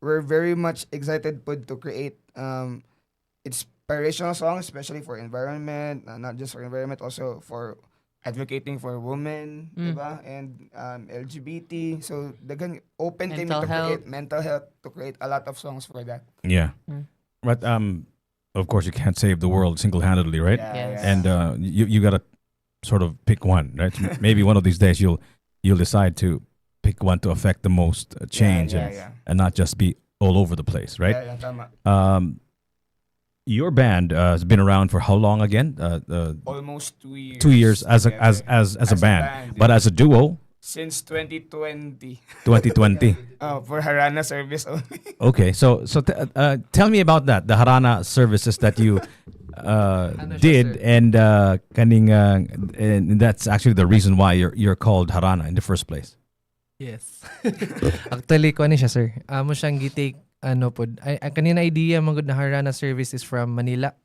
we're very much excited pod to create inspirational songs especially for environment, not just for environment, also for advocating for women, diba? And LGBT. So dagan open kami Mental to create health. mental health, to create a lot of songs for that. Yeah. Mm. But of course you can't save the world single-handedly, right? Yeah, Yes. yeah. And you got to sort of pick one, right? So maybe one of these days you'll decide to pick one to affect the most change yeah, and, yeah. and not just be all over the place, right? Yeah, tama. Your band has been around for how long again? Almost 2 years. 2 years as a together. as a band, but yeah. as a duo, Since 2020. 2020. For Harana service only. Okay, so tell me about that, the Harana services that you Ano siya, did, sir? and and that's actually the reason why you're called Harana in the first place. Yes. Actually, ko siya, sir. Amo siyang gitake, ano pod. Kanina idea magud na Harana service is from Manila.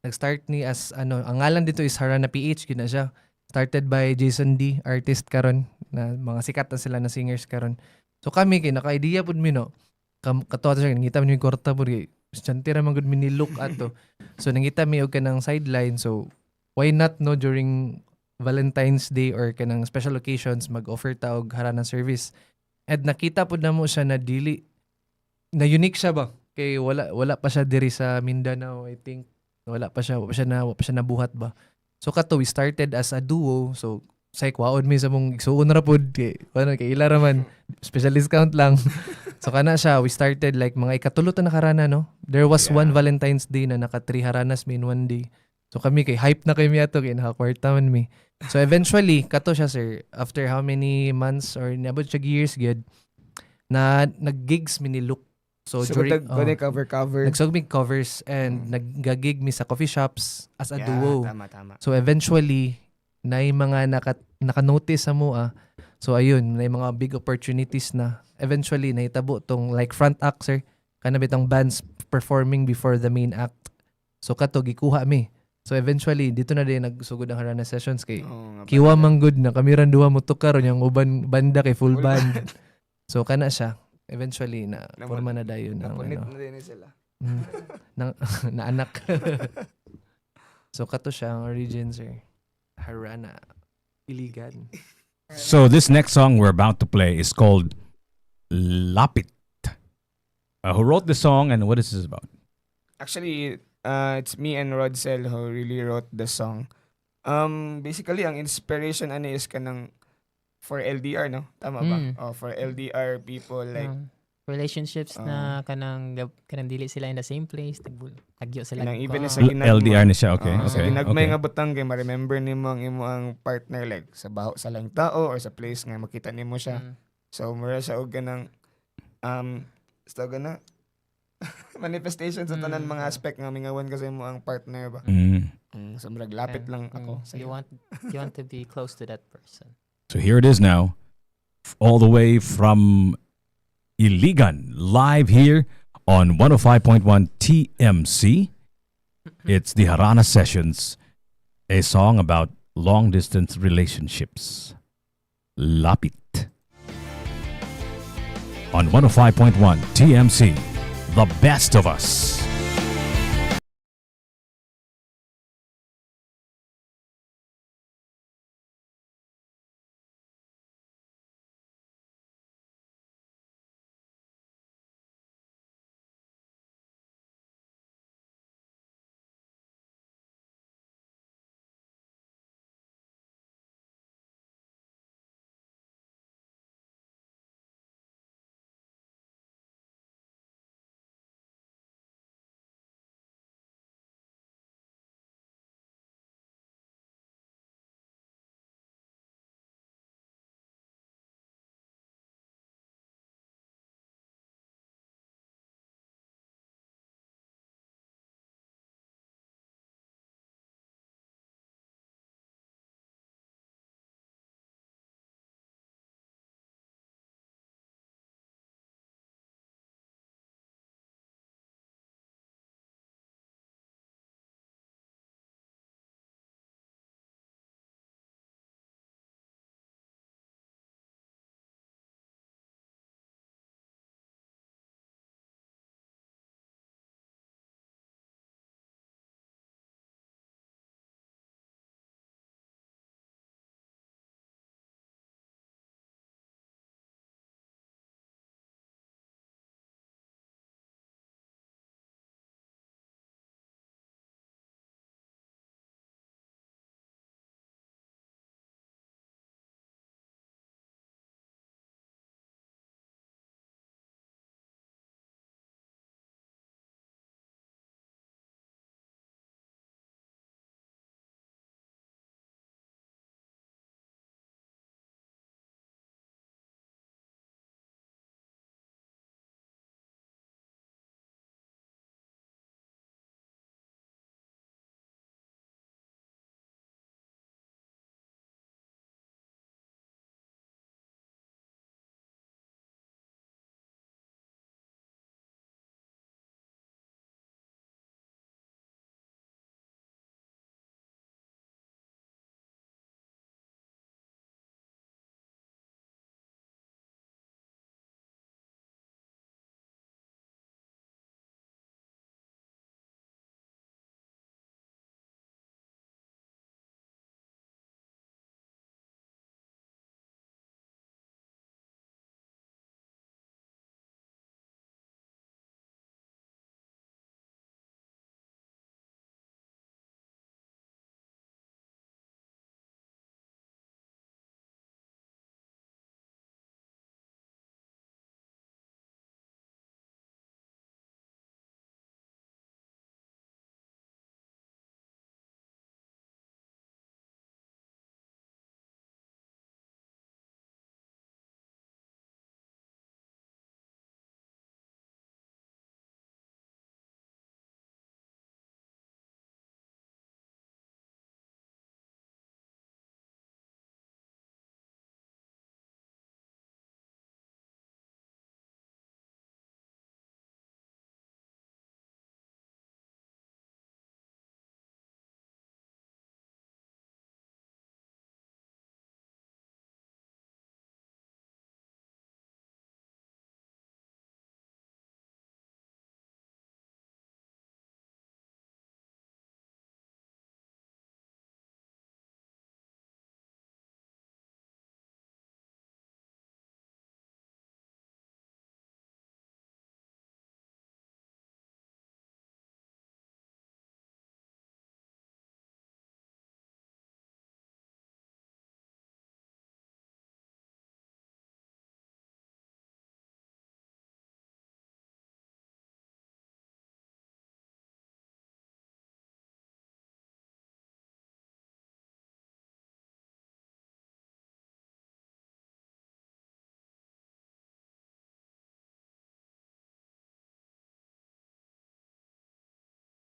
Nag-start ni as, ang ngalan dito is Harana PH, gina siya. Started by Jason D, artist karon na mga sikat na sila na singers karon. So kami kay naka-idea pod mi no. Katuwa siya ngita mi korta pod kay Chanty ra man gud mi ni look ato. So nangita mi og kanang sideline, so why not no during Valentine's Day or kanang special occasions mag-offer ta og Harana service. At nakita pod namo siya na dili na unique siya ba? Kay wala pa siya diri sa Mindanao, I think. Wala pa siya nabuhat ba. So kato we started as a duo. So say kwaon mi sa mong igsuon ra pod kay ila ra man special discount lang. So kana siya we started like mga ikatulo ta nakarana no. There was Yeah. one Valentine's Day na naka 3 haranas mi in one day. So kami kay hype na kay mi ato kay naka-kwarta man mi. So eventually kato siya sir after how many months or niabot siya years gyud na nag-gigs mi ni Luke. So during cover. nagsugmig covers and nag-gig mi sa coffee shops as a duo. Tama. So eventually, na mga naka-notice sa mua. So ayun, na mga big opportunities na. Eventually, nahitabo tong like front act, sir. Kanabitang bands performing before the main act. So kato, gikuha mi. So eventually, dito na din nagsugod ang Harana Sessions kay kiwa manggod na kami ran duha mo tukaron yung uban banda kay full band. So kana siya. Eventually, na forma na dayon ng Napunit ano. na din sila. Na anak. So kato siya ang origin, sir. Harana. Iligan. So this next song we're about to play is called Lapit. Who wrote the song and what is this about? Actually, it's me and Rodsel who really wrote the song. Basically, ang inspiration ani is kanang for LDR, no? Tama ba? For LDR people like relationships na kanang dili sila in the same place, tagyo sila. kanang even sa LDR ni siya, okay. Sa Okay. ginagmay okay. nga butang kay ma-remember nimo ang imo ang partner like sa baho sa lang tao or sa place nga makita nimo siya. So mura siya og ganang sa gana manifestation sa tanan mga aspect nga mingawan kasi mo ang partner ba. So murag lapit lang ako sa You want to be close to that person. So here it is now, all the way from Iligan, live here on 105.1 TMC. It's the Harana Sessions, a song about long-distance relationships. Lapit. On 105.1 TMC, the best of us.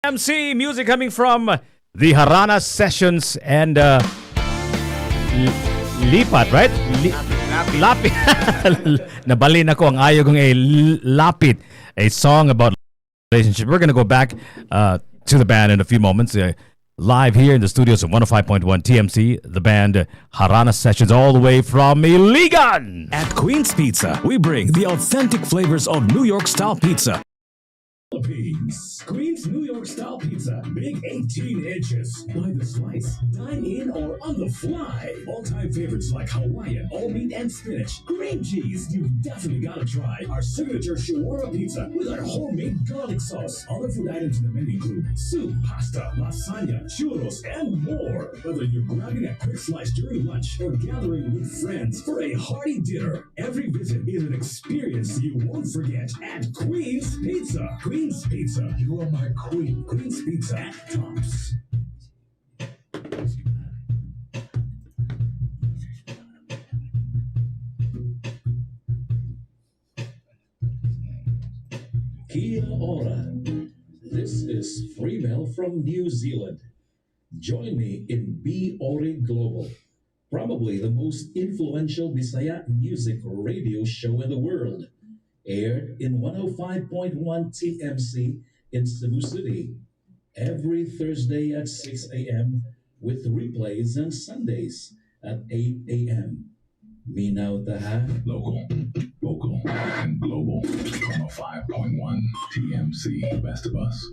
MC music coming from the Harana Sessions and Lipat, right? Lapit. Nabalin ako ang ayaw kong Lapit. A song about relationship. We're going to go back to the band in a few moments. Live here in the studios of 105.1 TMC, the band Harana Sessions, all the way from Iligan. At Queen's Pizza, we bring the authentic flavors of New York style pizza. Philippines. Queen's New York style pizza. Big 18 inches. By the slice. Dine in or on the fly. All-time favorites like Hawaiian, all meat and spinach. Cream cheese. You've definitely got to try our signature shawarma pizza with our homemade garlic sauce. Other food items in the menu include soup, pasta, lasagna, churros, and more. Whether you're grabbing a quick slice during lunch or gathering with friends for a hearty dinner, every visit is an experience you won't forget at Queen's Pizza. Queen's Pizza. You are my queen. Queen's Pizza at Tops. Kia ora. This is Freemel from New Zealand. Join me in Be Ore Global, probably the most influential Bisaya music radio show in the world. Aired in 105.1 TMC in Cebu City every Thursday at 6 a.m. with replays on Sundays at 8 a.m. Minaw taha. Local, vocal, and global. 105.1 TMC. Best of us.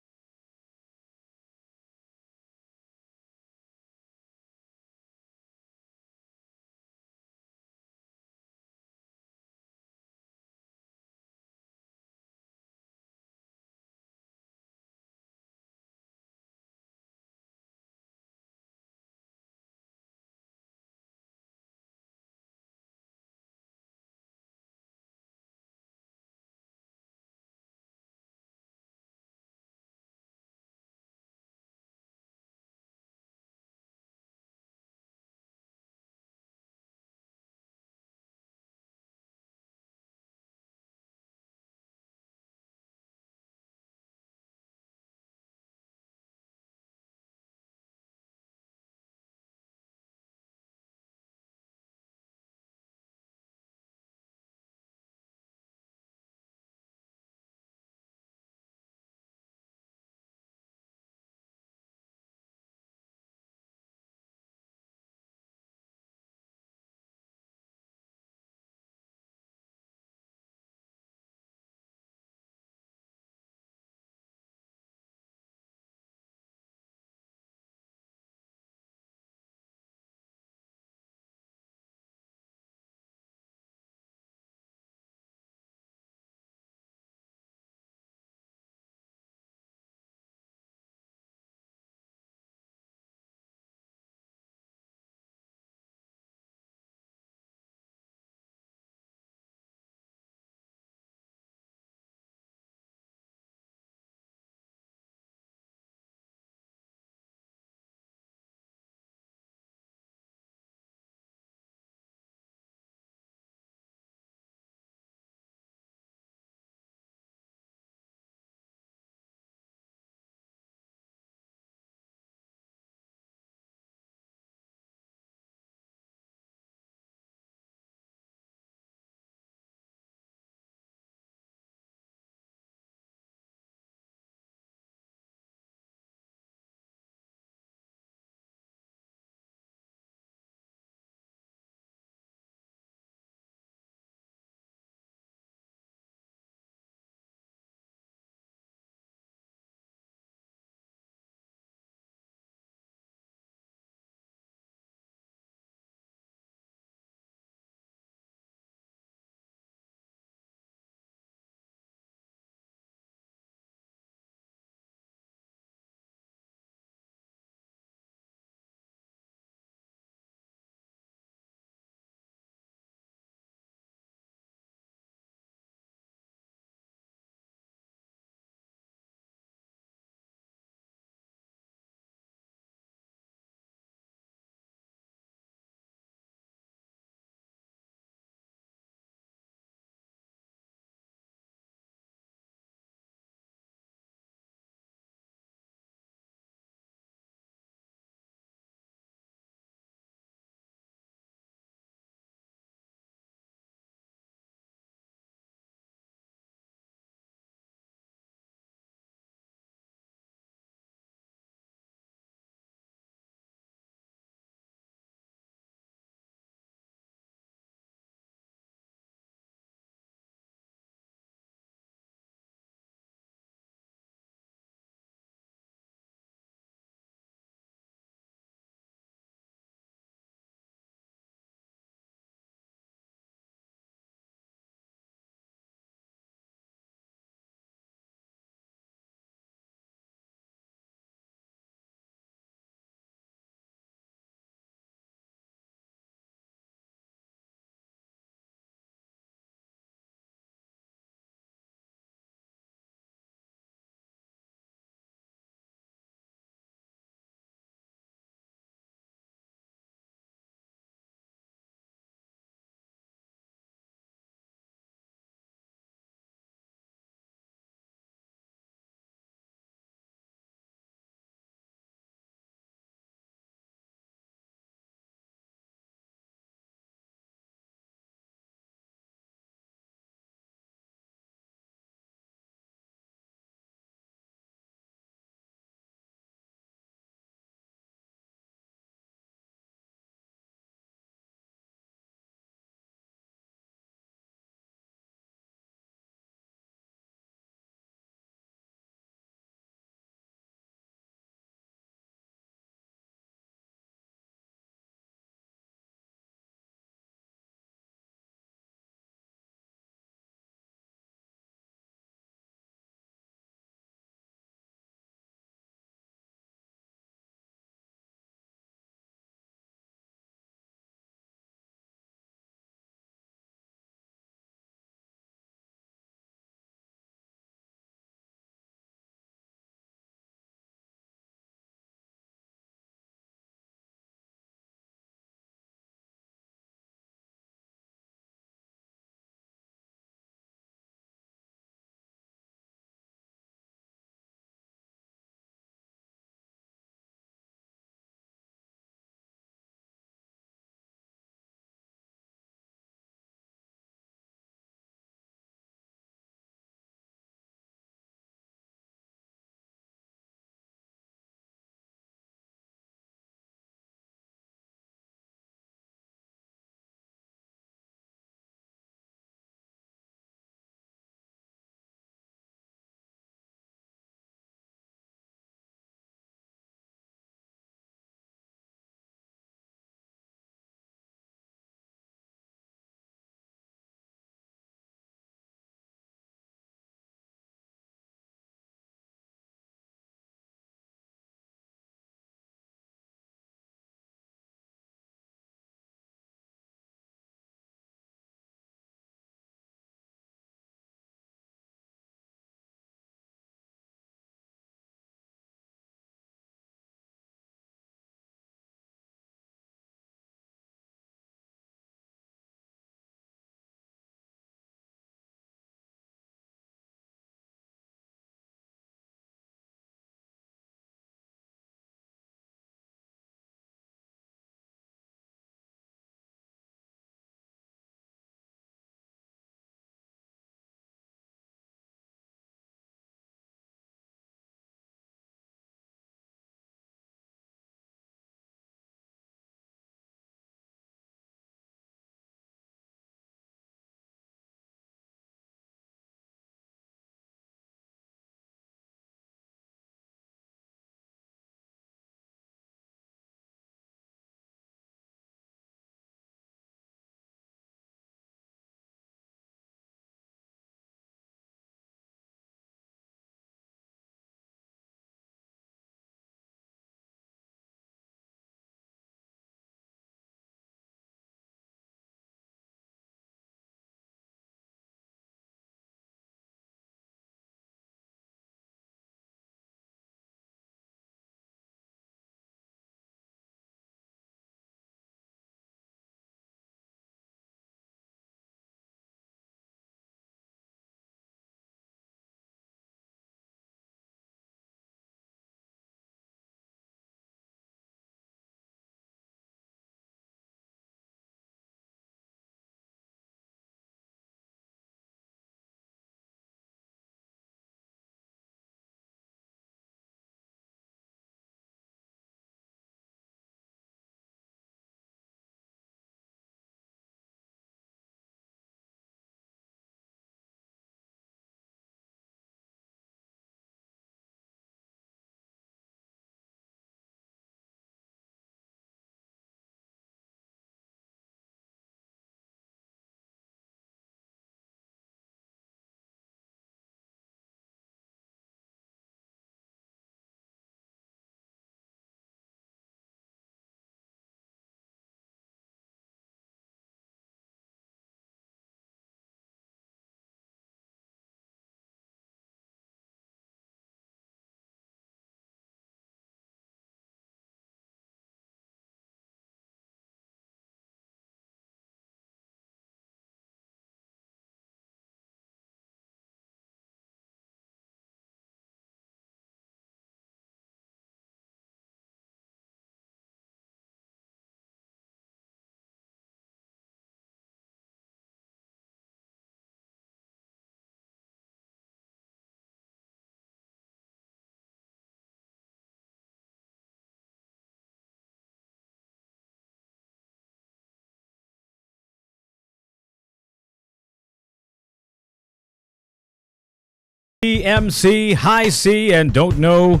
MC High C and don't know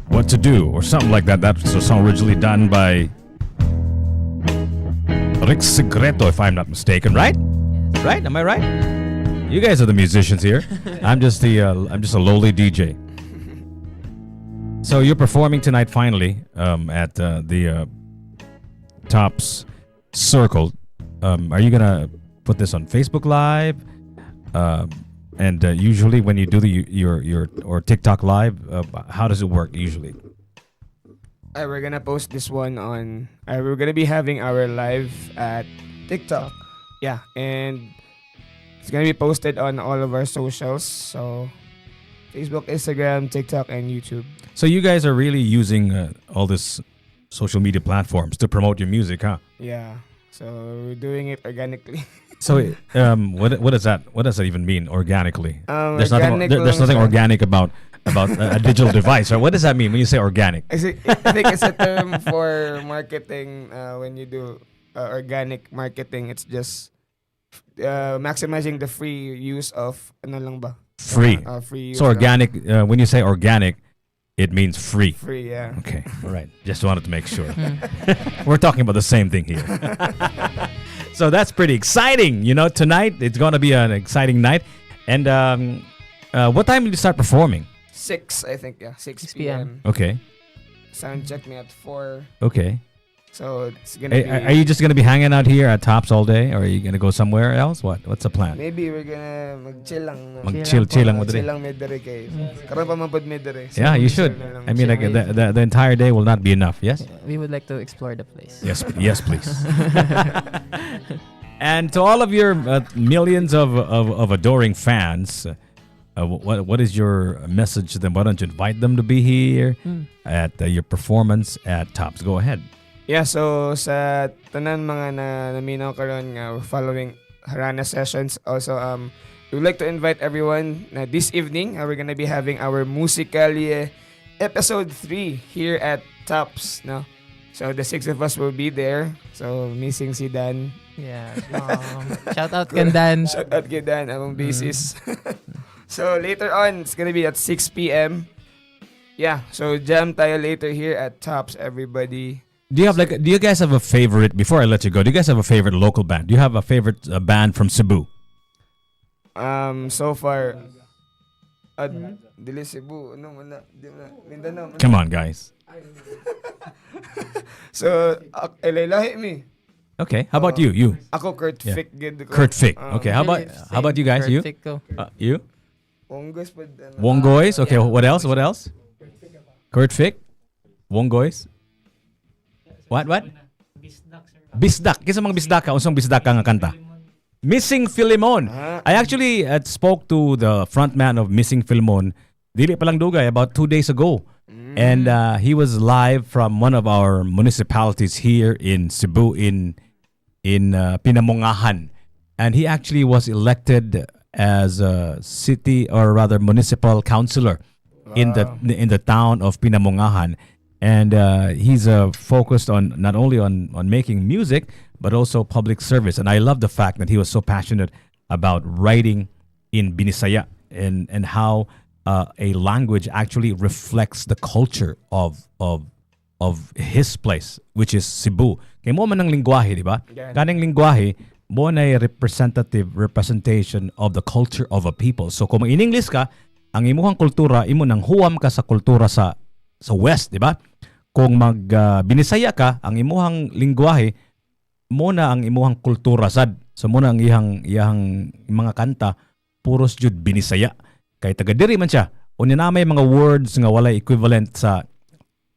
what to do or something like that. That's a song originally done by Rick Segreto, if I'm not mistaken, right? Yes. Right? Am I right? You guys are the musicians here. I'm just a lowly DJ. So you're performing tonight finally at the Tops Circle. Are you gonna put this on Facebook Live? And usually when you do your or TikTok Live, how does it work usually? We're gonna post this one on. We're gonna be having our live at TikTok. Yeah, and it's gonna be posted on all of our socials. So Facebook, Instagram, TikTok, and YouTube. So you guys are really using all this social media platforms to promote your music, huh? Yeah. So we're doing it organically. So what does that even mean organically? There's Organic nothing organic about a digital device, or what does that mean when you say organic? I think it's a term for marketing. When you do organic marketing, it's just maximizing the free use of ano lang ba? Free. Free use So organic. When you say organic, it means free. Free, yeah. Okay, all right. Just wanted to make sure. We're talking about the same thing here. So that's pretty exciting. You know, tonight it's going to be an exciting night. And what time did you start performing? 6, I think, yeah. 6 p.m. p.m. Okay. Sound check me at 4. Okay. So it's gonna be. Are you just going to be hanging out here at Tops all day, or are you going to go somewhere else? What's the plan? Maybe we're gonna mag-chill lang. Chill lang mo Chill diri. lang midday kay. Karon pa man pod midday. Yeah, you should. I mean, like the entire day will not be enough. Yes. We would like to explore the place. Yes, please. And to all of your millions of adoring fans, what is your message to them? Why don't you invite them to be here at your performance at Tops? Go ahead. Yeah, so sa tanan mga naminaw karon nga following Harana Sessions, also we would like to invite everyone na this evening we're gonna be having our Musicalie episode 3 here at Tops, no? So the 6 of us will be there. So missing si Dan. Yeah. Shout out kay Dan. Shout out kay Dan, among basis. So later on, it's gonna be at 6 p.m. Yeah, so jam tayo later here at Tops, everybody. Do you guys have a favorite, before I let you go, do you guys have a favorite local band? Do you have a favorite band from Cebu? So far, dili Cebu, ano man na, Mindanao. Come on, guys. So, lahi mi. Okay, how about you? You? Ako Kurt Fick gid ko. Kurt Fick. Okay, how about you guys? You? You? Wongoys pa. Wongoys. Okay, what else? What else? Kurt Fick? Wongoys? What? Bisdak. Kisa mga bisdak ka? Unsang bisdak ka nga kanta? Missing Philemon. I actually spoke to the frontman of Missing Philemon dili pa lang dugay about 2 days ago. And he was live from one of our municipalities here in Cebu in Pinamungahan. And he actually was elected as a city or rather municipal councilor in the town of Pinamungahan. And he's focused on not only on making music, but also public service. And I love the fact that he was so passionate about writing in Binisaya and how a language actually reflects the culture of his place, which is Cebu. Kaya mo man ang lingwahe, di ba? Kaning lingwahe, mo na representation of the culture of a people. So kung in English ka, ang imuhang kultura, imo nang huwam ka sa kultura sa West, di ba? Kung Binisaya ka, ang imuhang lingwahe, mo na ang imuhang kultura sad. So mo na ang iyang mga kanta, puros jud Binisaya. Kay taga-diri man siya. Unya na may mga words nga walay equivalent sa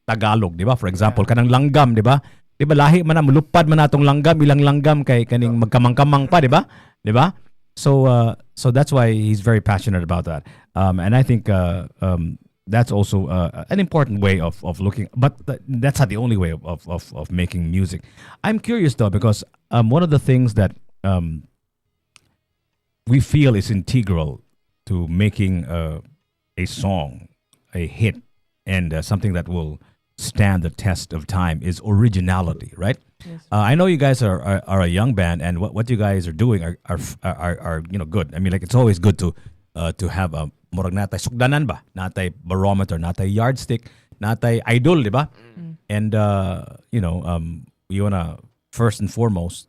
Tagalog, di ba? For example, kanang langgam, di ba? Di ba lahi man na mulupad man natong langgam, ilang langgam kay kaning magkamang-kamang pa, di ba? Di ba? So that's why he's very passionate about that. And I think that's also an important way of looking, but that's not the only way of making music. I'm curious though, because one of the things that we feel is integral to making a song, a hit, and something that will stand the test of time is originality, right? Yes. I know you guys are a young band, and what you guys are doing are good. I mean, like it's always good to have murag natay sukdanan ba, natay barometer, natay yardstick, natay idol, di ba? And you wanna first and foremost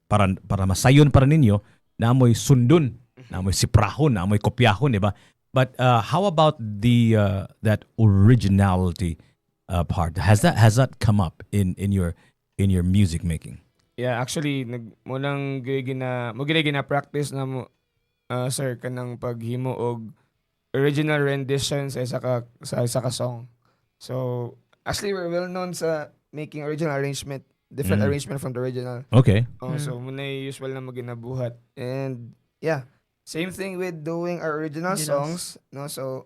para masayon para ninyo na amoy sundon, na amoy siprahon, na amoy kopyahon, di ba? But how about the that originality part? Has that come up in your music making? Yeah, actually mo gina practice na mo sir kanang paghimo og original rendition sa isa ka song. So, actually we're well known sa making original arrangement, different arrangement from the original. Okay. So muna usual na mo ginabuhat. And yeah, same thing with doing our original songs, no? So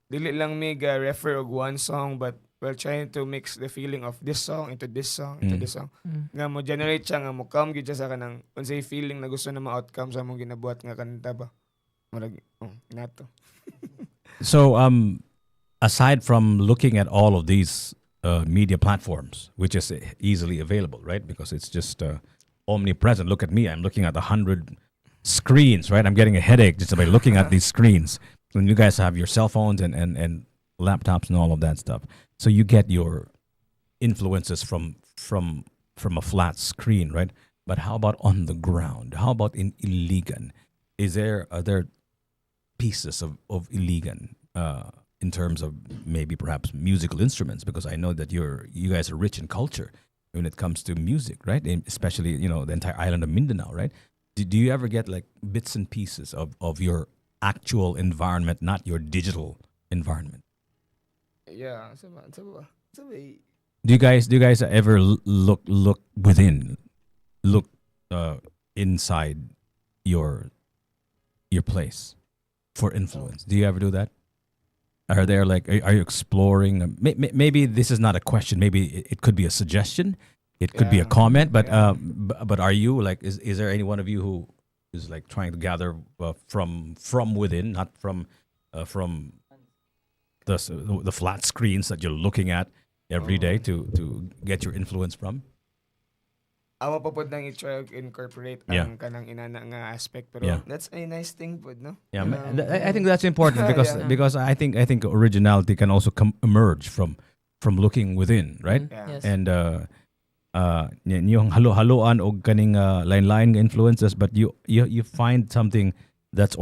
dili lang mig refer og one song, but we're trying to mix the feeling of this song into this song, into this song. Nga mo generate siya, nga mo come gid siya sa kanang unsay feeling na gusto na ma-outcome sa mong ginabuhat nga kanta ba. Murag nato. So, aside from looking at all of these media platforms, which is easily available, right? Because it's just omnipresent. Look at me. I'm looking at 100 screens, right? I'm getting a headache just by looking at these screens. And you guys have your cell phones and laptops and all of that stuff. So you get your influences from a flat screen, right? But how about on the ground? How about in Iligan? Are there pieces of Iligan in terms of maybe perhaps musical instruments? Because I know that you guys are rich in culture when it comes to music, right? And especially the entire island of Mindanao, right? Do you ever get like bits and pieces of your actual environment, not your digital environment? Yeah, Do you guys ever look within, look inside your place for influence? Do you ever do that? Are you exploring? Maybe this is not a question. Maybe it could be a suggestion. It could be a comment. But but are you like? Is there any one of you who is like trying to gather from within, not from the flat screens that you're looking at every day to get your influence from? Amo pa pod nang i-try incorporate ang kanang inana nga aspect, pero that's a nice thing pod, no? Yeah, I think that's important because I think originality can also emerge from looking within, right? Yes. And yung halo-haloan og kaning line influences, but you find something that's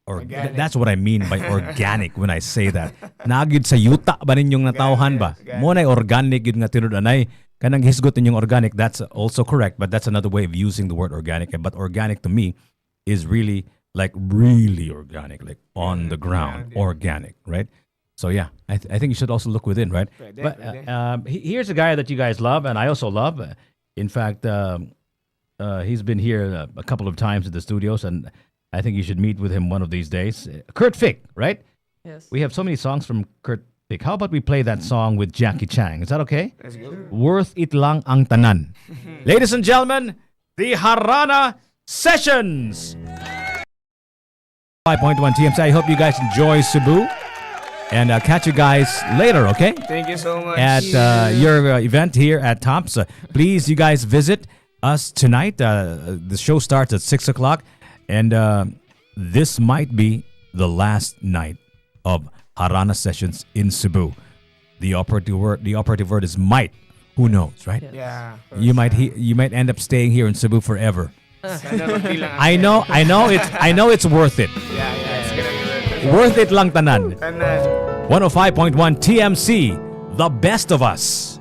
Organic. That's what I mean by organic when I say that. Nagid sa yuta ba ninyong natawhan ba? Mo na organic gid nga tinud-anay kanang hisgot ninyong organic. That's also correct, but that's another way of using the word organic. But organic to me is really organic, like on the ground, organic, right? So yeah, I think you should also look within, right? But here's a guy that you guys love, and I also love. In fact, he's been here a couple of times at the studios, and I think you should meet with him one of these days. Kurt Fick, right? Yes. We have so many songs from Kurt Fick. How about we play that song with Jackie Chang? Is that okay? Let's go. Worth It Lang Ang Tanan. Ladies and gentlemen, the Harana Sessions. 5.1 TMC. I hope you guys enjoy Cebu. And catch you guys later, okay? Thank you so much. At your event here at Tops. Please, you guys visit us tonight. The show starts at 6 o'clock. And this might be the last night of Harana Sessions in Cebu. The operative word is might. Who knows, right? Yeah. You might end up staying here in Cebu forever. I know it's worth it. Yeah, it's gonna be Worth it lang tanan. Tanan. 105.1 TMC, the best of us.